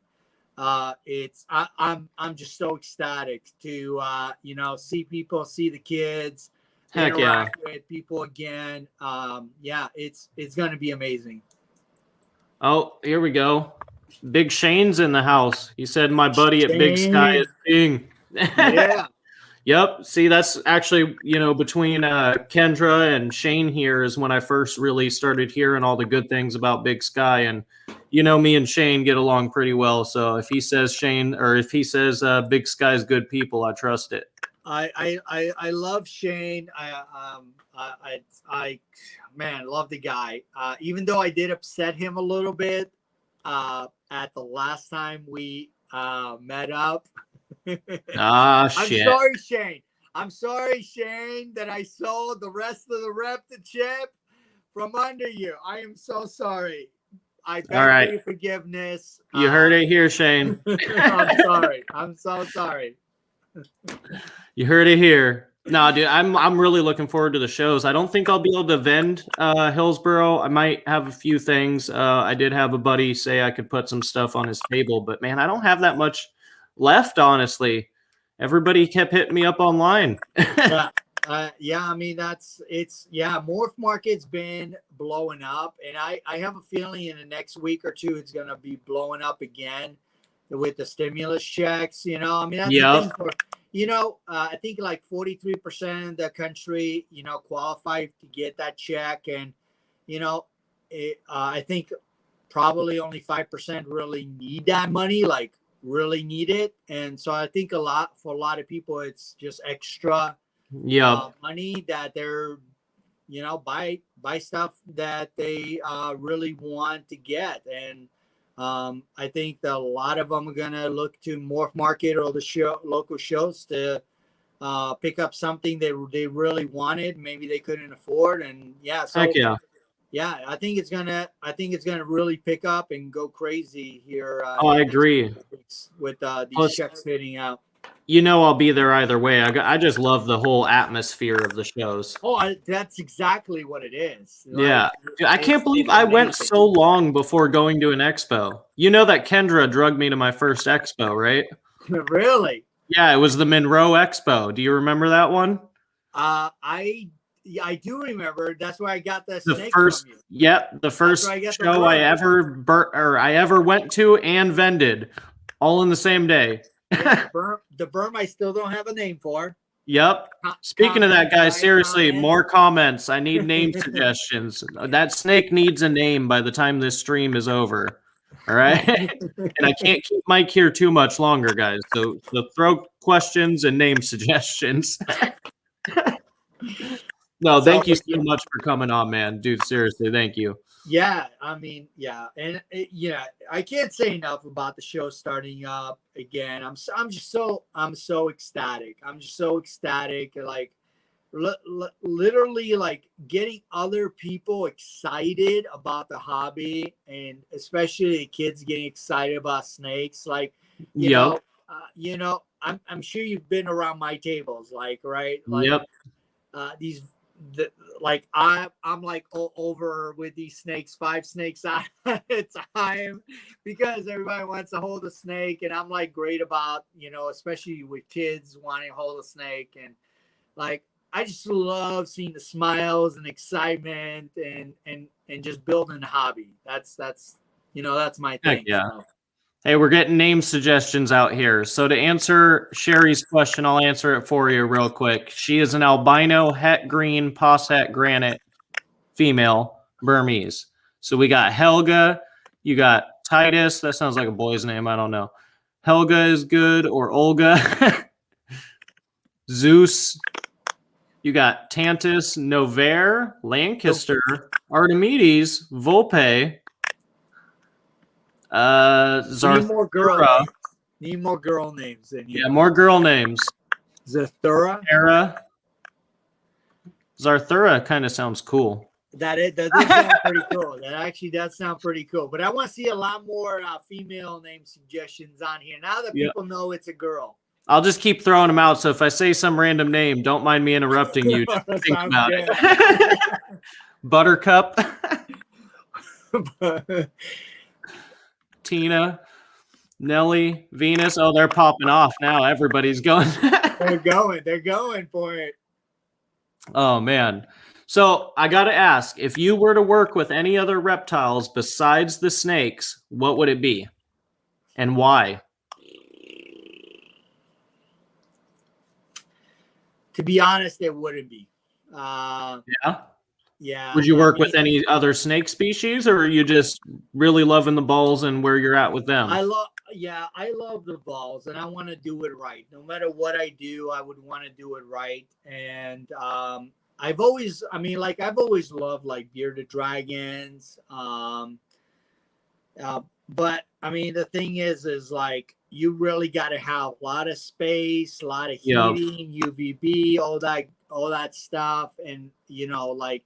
I'm just so ecstatic to you know, see people, see the kids, interact with people again. Yeah, it's going to be amazing. Oh, here we go. Big Shane's in the house. He said my buddy at Big Sky is Bing. Yeah. Yep. See, that's actually, you know, between Kendra and Shane here is when I first really started hearing all the good things about Big Sky. And, you know, me and Shane get along pretty well. So if he says Shane, or if he says Big Sky's good people, I trust it. I love Shane. I man, love the guy. Even though I did upset him a little bit at the last time we met up. Shit. I'm sorry, Shane. I'm sorry, Shane, that I sold the rest of the Repti Chip from under you. I am so sorry. I beg for your forgiveness. You heard it here, Shane. I'm sorry. I'm so sorry. You heard it here. No, dude, I'm really looking forward to the shows. I don't think I'll be able to vend Hillsboro. I might have a few things. I did have a buddy say I could put some stuff on his table, but man, I don't have that much left, honestly. Everybody kept hitting me up online. Yeah, I mean, Morph Market's been blowing up, and I have a feeling in the next week or two it's going to be blowing up again with the stimulus checks. You know, I mean, that's you know, I think like 43% of the country, you know, qualify to get that check. And, you know, I think probably only 5% really need that money, like really need it. And so I think for a lot of people, it's just extra money that they're, you know, buy stuff that they really want to get. And I think that a lot of them are going to look to Morph Market or the local shows to pick up something they really wanted. Maybe they couldn't afford. And yeah, so yeah, I think it's gonna really pick up and go crazy here. Oh, I agree. With these Plus, checks fading out. You know, I'll be there either way. I just love the whole atmosphere of the shows. Oh, that's exactly what it is. Yeah. Like, I can't believe I went so long before going to an expo. You know that Kendra drugged me to my first expo, right? Really? Yeah, it was the Monroe Expo. Do you remember that one? I do remember. That's where I got the snake first, from you. Yep, the first show I ever went to and vended, all in the same day. Yeah, the berm I still don't have a name for. Yep. Speaking of that, guys, seriously, more comments. I need name suggestions. That snake needs a name by the time this stream is over. All right. And I can't keep Mike here too much longer, guys. So throw questions and name suggestions. No, thank you so much for coming on, man. Dude, seriously, thank you. Yeah, I mean, yeah, and yeah, I can't say enough about the show starting up again. I'm so ecstatic. I'm just so ecstatic. Like, literally, like getting other people excited about the hobby, and especially the kids getting excited about snakes. Like, you know, I'm sure you've been around my tables, like, right? Like, like I'm like over with these snakes, 5 snakes at a time, because everybody wants to hold a snake, and I'm like great about, you know, especially with kids wanting to hold a snake, and like I just love seeing the smiles and excitement and just building a hobby. That's you know, that's my thing. Heck yeah. So. Hey, we're getting name suggestions out here. So to answer Sherry's question, I'll answer it for you real quick. She is an albino het green posset granite female Burmese. So we got Helga, you got Titus. That sounds like a boy's name. I don't know. Helga is good, or Olga. Zeus. You got Tantus, Novaire, Lancaster, Artemides, Volpe. Zarthura. Need more girl names than you. Yeah, more girl names. Zarthura. Zarthura kind of sounds cool. That does sound pretty cool. That actually does sound pretty cool. But I want to see a lot more female name suggestions on here now that people know it's a girl. I'll just keep throwing them out. So if I say some random name, don't mind me interrupting you. Just think about it. Buttercup. Tina, Nelly, Venus. Oh, they're popping off now. Everybody's going. They're going for it. Oh, man. So I got to ask, if you were to work with any other reptiles besides the snakes, what would it be? And why? To be honest, it wouldn't be. Yeah. Would you work with any other snake species, or are you just really loving the balls and where you're at with them? I love the balls, and I want to do it right. No matter what I do, I would want to do it right. And I've always loved like bearded dragons. But I mean, the thing is like you really got to have a lot of space, a lot of heating, UVB, all that stuff, and you know, like.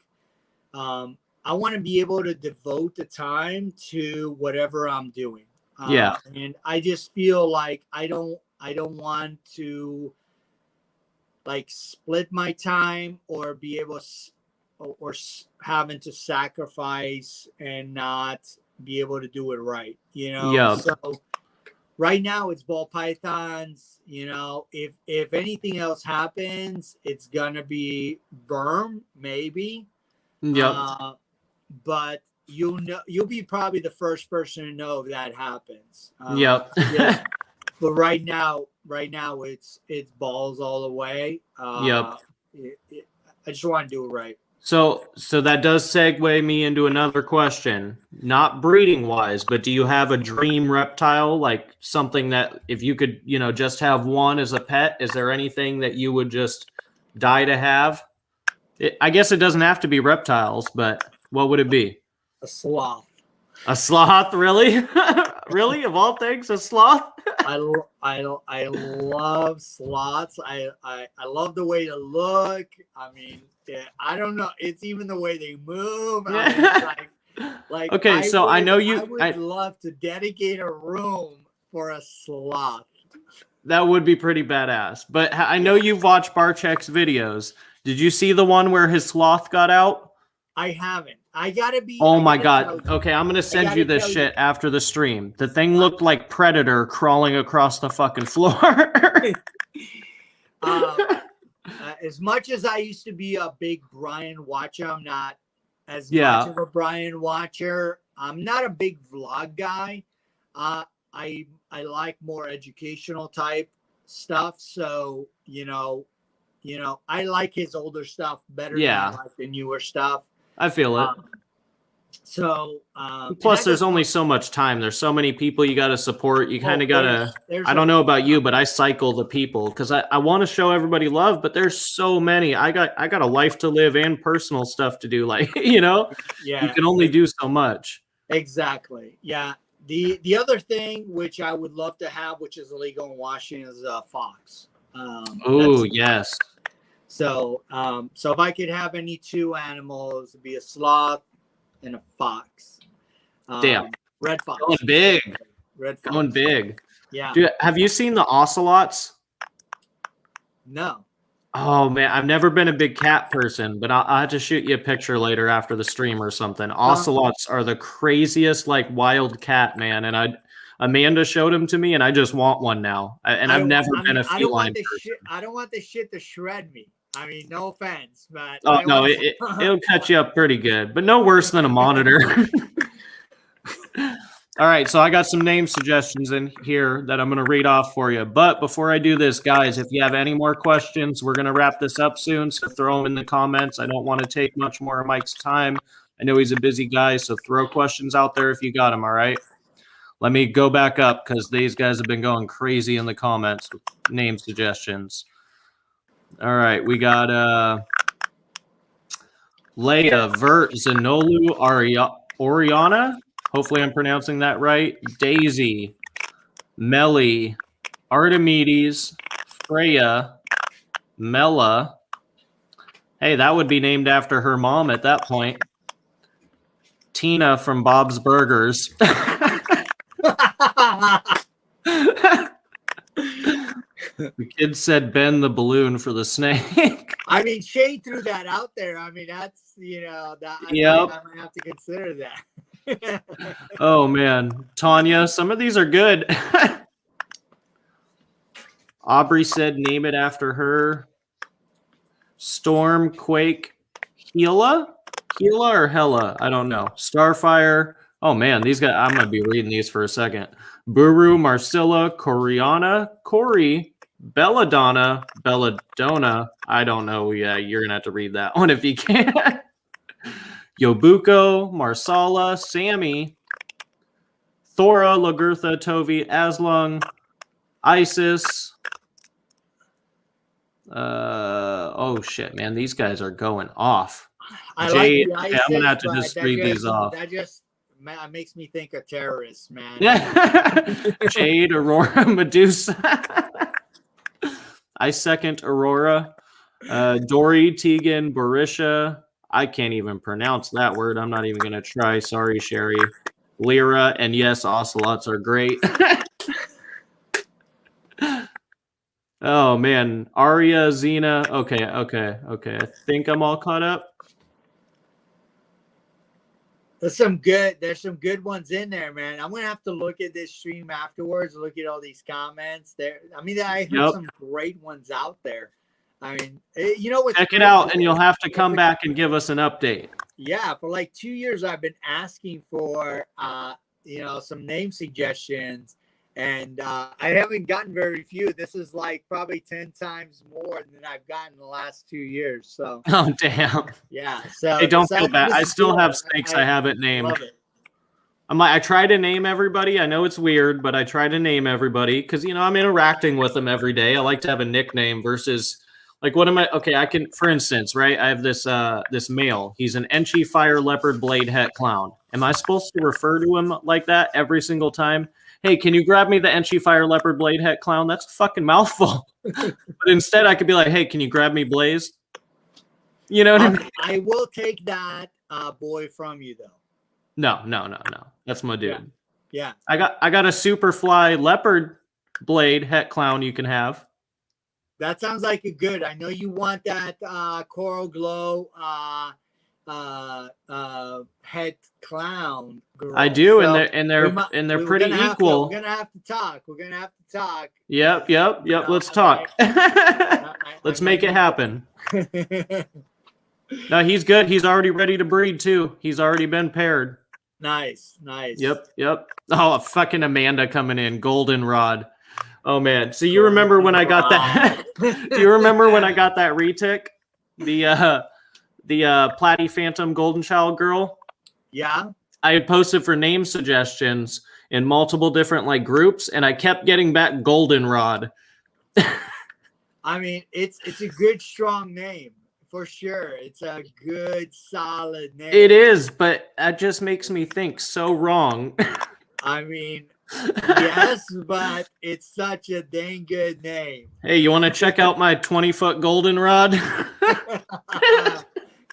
I want to be able to devote the time to whatever I'm doing. And I just feel like I don't want to like split my time or be able or having to sacrifice and not be able to do it right. You know. So right now it's ball pythons. You know, if anything else happens, it's gonna be Berm maybe. But you'll be probably the first person to know if that happens. But right now it's balls all the way. I just want to do it right. So that does segue me into another question, not breeding wise, but do you have a dream reptile, like something that if you could, you know, just have one as a pet, is there anything that you would just die to have? I guess it doesn't have to be reptiles, but what would it be? A sloth. A sloth, really? Really? Of all things, a sloth? I love sloths. I love the way they look. I mean, yeah, I don't know. It's even the way they move. I mean, it's like okay, so I know you. I would love to dedicate a room for a sloth. That would be pretty badass. But I know you've watched Barchek's videos. Did you see the one where his sloth got out? I haven't. I gotta be. Oh my god. Okay, I'm gonna send you this shit after the stream. The thing looked like Predator crawling across the fucking floor. As much as I used to be a big Brian watcher, I'm not as much of a Brian watcher. I'm not a big vlog guy. I like more educational type stuff. So you know, I like his older stuff better than I like the newer stuff. I feel it. Plus, there's only so much time. There's so many people you got to support. You kind of got to, I don't know about you, but I cycle the people because I want to show everybody love, but there's so many. I got a life to live and personal stuff to do. Like, you can only do so much. Exactly. Yeah. The other thing, which I would love to have, which is illegal in Washington, is a fox. Oh, yes. So if I could have any two animals, it'd be a sloth and a fox. Damn. Red fox. Going big. Red fox. Going big. Yeah. Dude, have you seen the ocelots? No. Oh, man. I've never been a big cat person, but I'll have to shoot you a picture later after the stream or something. Ocelots are the craziest, like, wild cat, man. And Amanda showed him to me, and I just want one now. I've never been a feline person. I don't want this shit to shred me. I mean, no offense, but oh no, it'll cut you up pretty good, but no worse than a monitor. All right, so I got some name suggestions in here that I'm going to read off for you. But before I do this, guys, if you have any more questions, we're going to wrap this up soon, so throw them in the comments. I don't want to take much more of Mike's time. I know he's a busy guy, so throw questions out there if you got them, all right? Let me go back up because these guys have been going crazy in the comments with name suggestions. All right, we got Leia, Vert, Zanolu, Oriana. Hopefully I'm pronouncing that right. Daisy, Melly, Archimedes, Freya, Mela. Hey, that would be named after her mom at that point. Tina from Bob's Burgers. The kid said Ben the balloon for the snake. I mean, Shay threw that out there. I mean, that's, that I might have to consider that. Oh, man. Tanya, some of these are good. Aubrey said name it after her. Storm, Quake, Hela or Hella? I don't know. Starfire. Oh, man, these guys, I'm going to be reading these for a second. Buru, Marcilla, Coriana, Corey, Belladonna, Belladonna. I don't know. Yeah, you're going to have to read that one if you can. Yobuko, Marsala, Sammy, Thora, Lagertha, Tovi, Aslung, Isis. Oh, shit, man. These guys are going off. Jade, like Isis, I'm going to have to just read these off. That just makes me think of terrorists, man. Jade, Aurora, Medusa. I second Aurora. Dory, Tegan, Barisha. I can't even pronounce that word. I'm not even going to try. Sorry, Sherry. Lyra, and yes, ocelots are great. Oh, man. Aria, Xena. Okay. I think I'm all caught up. There's some good ones in there, man. I'm gonna have to look at this stream afterwards, look at all these comments there. I mean, I heard some great ones out there. I mean, check it out, and you'll have to come back and give us an update. Yeah, for like 2 years, I've been asking for some name suggestions, and I haven't gotten very few. This is like probably 10 times more than I've gotten in the last 2 years. So, oh damn. Yeah. So, hey, don't feel bad. I still have snakes I haven't named. Love it. I try to name everybody. I know it's weird, but I try to name everybody because I'm interacting with them every day. I like to have a nickname versus like what am I? Okay, I can, for instance, right? I have this male. He's an Enchi Fire Leopard Blade Het Clown. Am I supposed to refer to him like that every single time? Hey, can you grab me the Enchi Fire Leopard Blade Het Clown? That's a fucking mouthful. But instead, I could be like, hey, can you grab me Blaze? You know what I mean? I will take that boy from you, though. No. That's my dude. Yeah. I got a Superfly Leopard Blade Het Clown you can have. That sounds like a good. I know you want that Coral Glow Het Clown girl. I do, so and they're pretty equal. We're gonna have to talk. Yep. Let's talk. Let's make it happen. No, he's good. He's already ready to breed too. He's already been paired. Nice. Yep. Oh, fucking Amanda coming in, goldenrod. Oh man. So you remember when I got that? Do you remember when I got that retic? The Platy Phantom Golden Child girl? Yeah. I had posted for name suggestions in multiple different like groups, and I kept getting back goldenrod. I mean, it's a good, strong name for sure. It's a good, solid name. It is, but that just makes me think so wrong. I mean, yes, but it's such a dang good name. Hey, you want to check out my 20-foot goldenrod?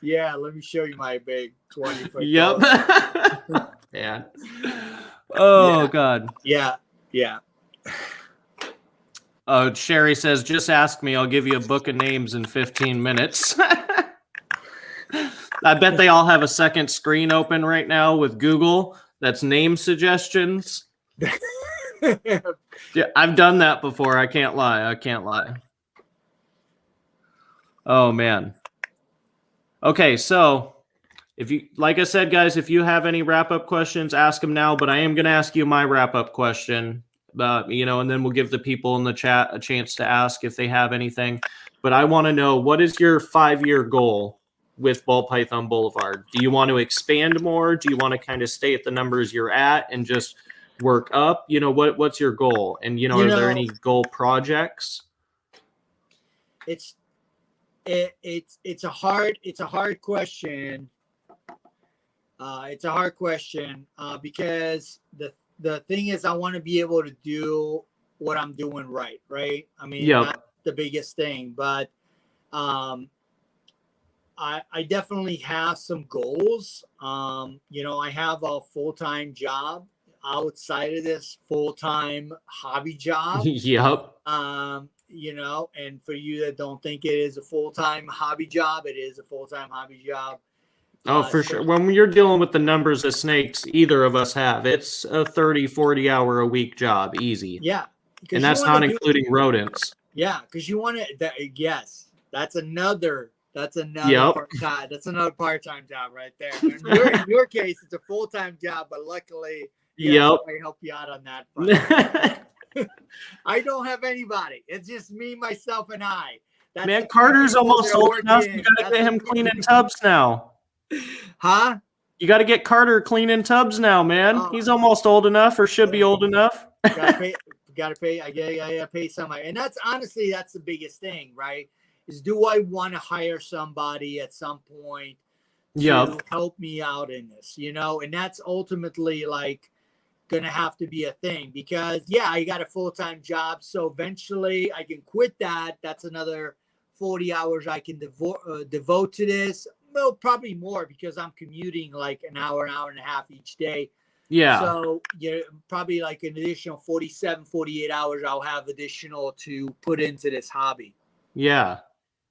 Yeah, let me show you my big 20-foot. Yep. Yeah. Oh, yeah. God. Yeah. Oh, Sherry says, just ask me. I'll give you a book of names in 15 minutes. I bet they all have a second screen open right now with Google. That's name suggestions. Yeah, I've done that before. I can't lie. Oh, man. Okay, so if you, like I said, guys, if you have any wrap-up questions, ask them now. But I am going to ask you my wrap-up question. And then we'll give the people in the chat a chance to ask if they have anything. But I want to know, what is your 5-year goal with Ball Python Blvd? Do you want to expand more? Do you want to kind of stay at the numbers you're at and just work up? What's your goal? And, are there any goal projects? It's a hard question. It's a hard question because the thing is, I want to be able to do what I'm doing right? I mean, that's the biggest thing. But I definitely have some goals. I have a full-time job outside of this full-time hobby job. Yep. And for you that don't think it is a full-time hobby job, it is a full-time hobby job. Oh, for sure. When you're dealing with the numbers of snakes either of us have, it's a 30, 40 hour a week job. Easy. Yeah. And that's not including rodents. Yeah. Because you want to, yes, that's another part-time. That's another part-time job right there. In your case, it's a full-time job, but luckily, I help you out on that front. I don't have anybody. It's just me, myself, and I. Man, Carter's almost old enough. You got to get him cleaning tubs now. Huh? You got to get Carter cleaning tubs now, man. He's almost old enough, or should be old enough. Gotta pay. I gotta pay somebody, and that's the biggest thing, right? Is do I want to hire somebody at some point to help me out in this, And that's ultimately like gonna have to be a thing because I got a full-time job, so eventually I can quit that. That's another 40 hours I can devote to this. Well, probably more because I'm commuting like an hour and a half each day. Yeah. So probably like an additional 47, 48 hours I'll have additional to put into this hobby. Yeah.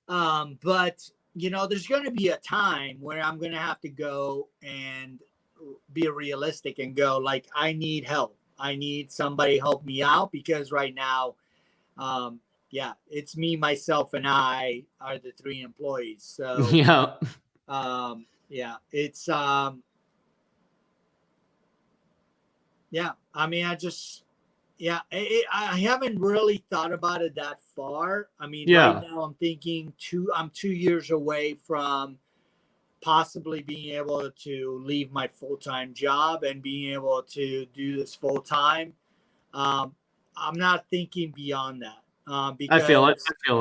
But there's going to be a time where I'm going to have to go and be realistic and go like, I need help. I need somebody help me out because right now, it's me, myself, and I are the 3 employees. So it's I mean, I haven't really thought about it that far. I mean, right now I'm thinking I'm 2 years away from possibly being able to leave my full-time job and being able to do this full-time. I'm not thinking beyond that. Because, I feel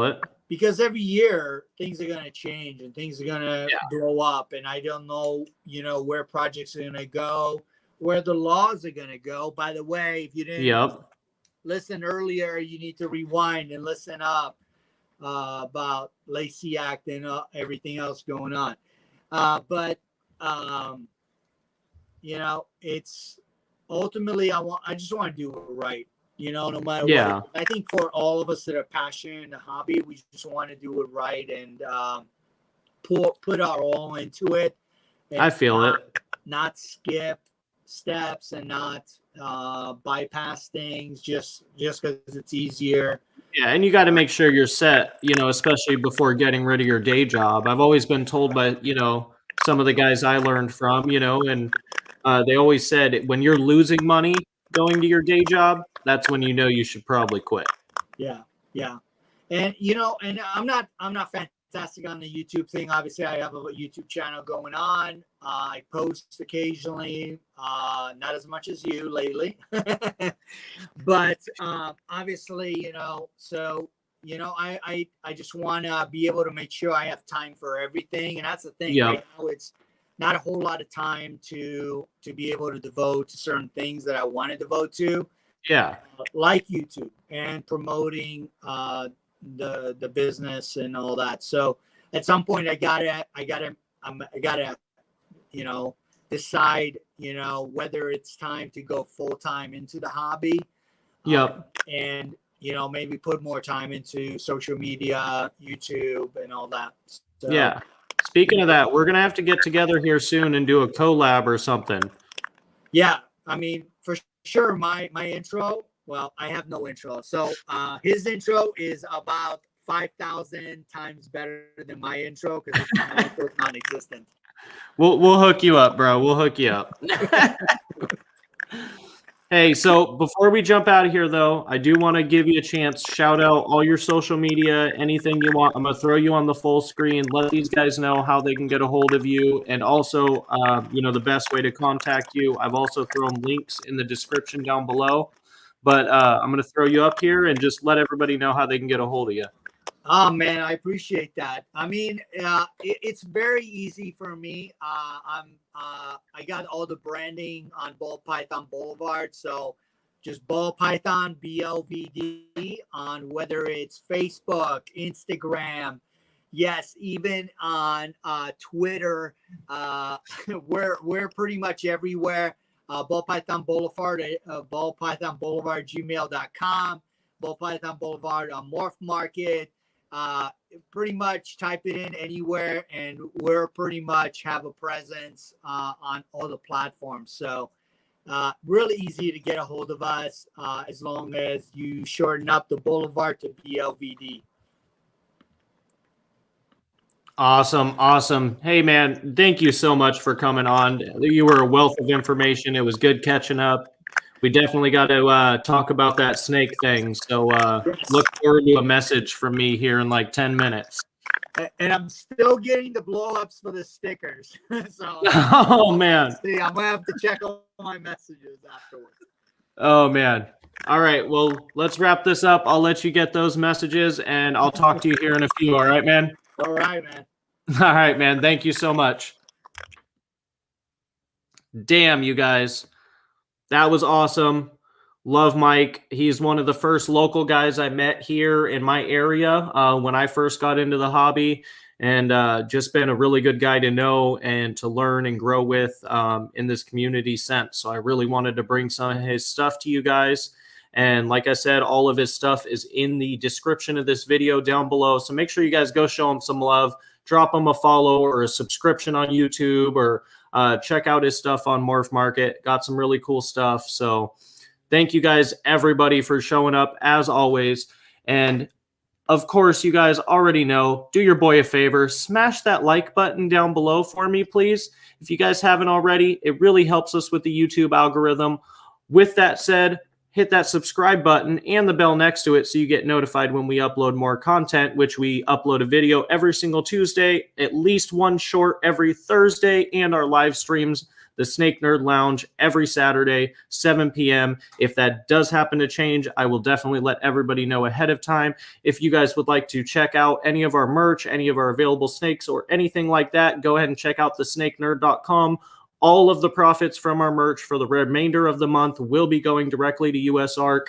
it. because every year things are going to change and things are going to blow up. And I don't know, where projects are going to go, where the laws are going to go. By the way, if you didn't listen earlier, you need to rewind and listen up about Lacey Act and everything else going on. But it's ultimately, I just want to do it right. No matter what. I think for all of us that are passionate in the hobby, we just want to do it right and put our all into it. I feel it. Not skip steps and not bypass things just because it's easier. Yeah, and you got to make sure you're set, especially before getting rid of your day job. I've always been told by, some of the guys I learned from, and they always said when you're losing money going to your day job, that's when you should probably quit. Yeah. And and I'm not fantastic on the YouTube thing. Obviously, I have a YouTube channel going on. I post occasionally, not as much as you lately, but obviously, so I just want to be able to make sure I have time for everything, and that's the thing. Right now, it's not a whole lot of time to be able to devote to certain things that I want to devote to. Yeah, like YouTube and promoting the business and all that. So at some point, I gotta decide whether it's time to go full time into the hobby. And maybe put more time into social media, YouTube, and all that. So, yeah. Speaking of that, we're gonna have to get together here soon and do a collab or something. Yeah, I mean, for sure, my intro, well, I have no intro. So his intro is about 5,000 times better than my intro because it's non-existent. We'll hook you up, bro. We'll hook you up. Hey, so before we jump out of here, though, I do want to give you a chance. Shout out all your social media, anything you want. I'm going to throw you on the full screen. Let these guys know how they can get a hold of you. And also, the best way to contact you. I've also thrown links in the description down below. But I'm going to throw you up here and just let everybody know how they can get a hold of you. Oh, man, I appreciate that. I mean, it's very easy for me. I got all the branding on Ball Python Blvd. So just Ball Python Blvd on whether it's Facebook, Instagram. Yes, even on Twitter. We're pretty much everywhere. Ball Python Blvd, Ball Python Blvd, gmail.com, Ball Python Blvd on Morph Market. Pretty much type it in anywhere, and we're pretty much have a presence on all the platforms. So really easy to get a hold of us as long as you shorten up the Boulevard to BLVD. Awesome. Hey, man, thank you so much for coming on. You were a wealth of information. It was good catching up. We definitely got to talk about that snake thing. So look forward to a message from me here in like 10 minutes. And I'm still getting the blow-ups for the stickers. So, oh, man. See, I'm going to have to check all my messages afterwards. Oh, man. All right. Well, let's wrap this up. I'll let you get those messages, and I'll talk to you here in a few. All right, man? All right, man. All right, man. Thank you so much. Damn, you guys. That was awesome. Love Mike. He's one of the first local guys I met here in my area when I first got into the hobby, and just been a really good guy to know and to learn and grow with in this community sense. So I really wanted to bring some of his stuff to you guys. And like I said, all of his stuff is in the description of this video down below. So make sure you guys go show him some love. Drop him a follow or a subscription on YouTube, or check out his stuff on Morph Market. Got some really cool stuff. So thank you guys, everybody, for showing up as always. And of course, you guys already know, do your boy a favor, smash that like button down below for me, please. If you guys haven't already, it really helps us with the YouTube algorithm. With that said, hit that subscribe button and the bell next to it so you get notified when we upload more content, which we upload a video every single Tuesday, at least one short every Thursday, and our live streams the Snake Nerd Lounge every Saturday, 7 p.m. If that does happen to change, I will definitely let everybody know ahead of time. If you guys would like to check out any of our merch, any of our available snakes, or anything like that, go ahead and check out thesnakenerd.com. All of the profits from our merch for the remainder of the month will be going directly to USARK.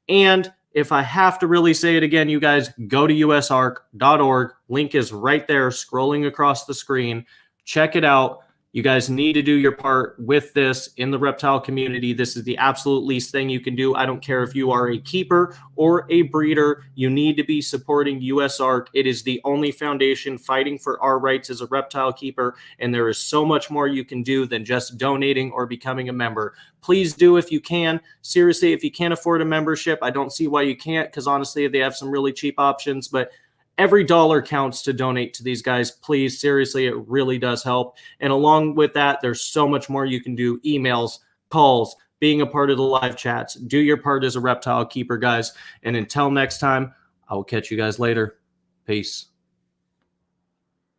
And if I have to really say it again, you guys, go to usark.org. Link is right there scrolling across the screen. Check it out. You guys need to do your part with this in the reptile community. This is the absolute least thing you can do. I don't care if you are a keeper or a breeder. You need to be supporting USARK. It is the only foundation fighting for our rights as a reptile keeper, and there is so much more you can do than just donating or becoming a member. Please do if you can. Seriously, if you can't afford a membership, I don't see why you can't, because honestly, they have some really cheap options, but every dollar counts to donate to these guys. Please, seriously, it really does help. And along with that, there's so much more you can do. Emails, calls, being a part of the live chats. Do your part as a reptile keeper, guys. And until next time, I will catch you guys later. Peace.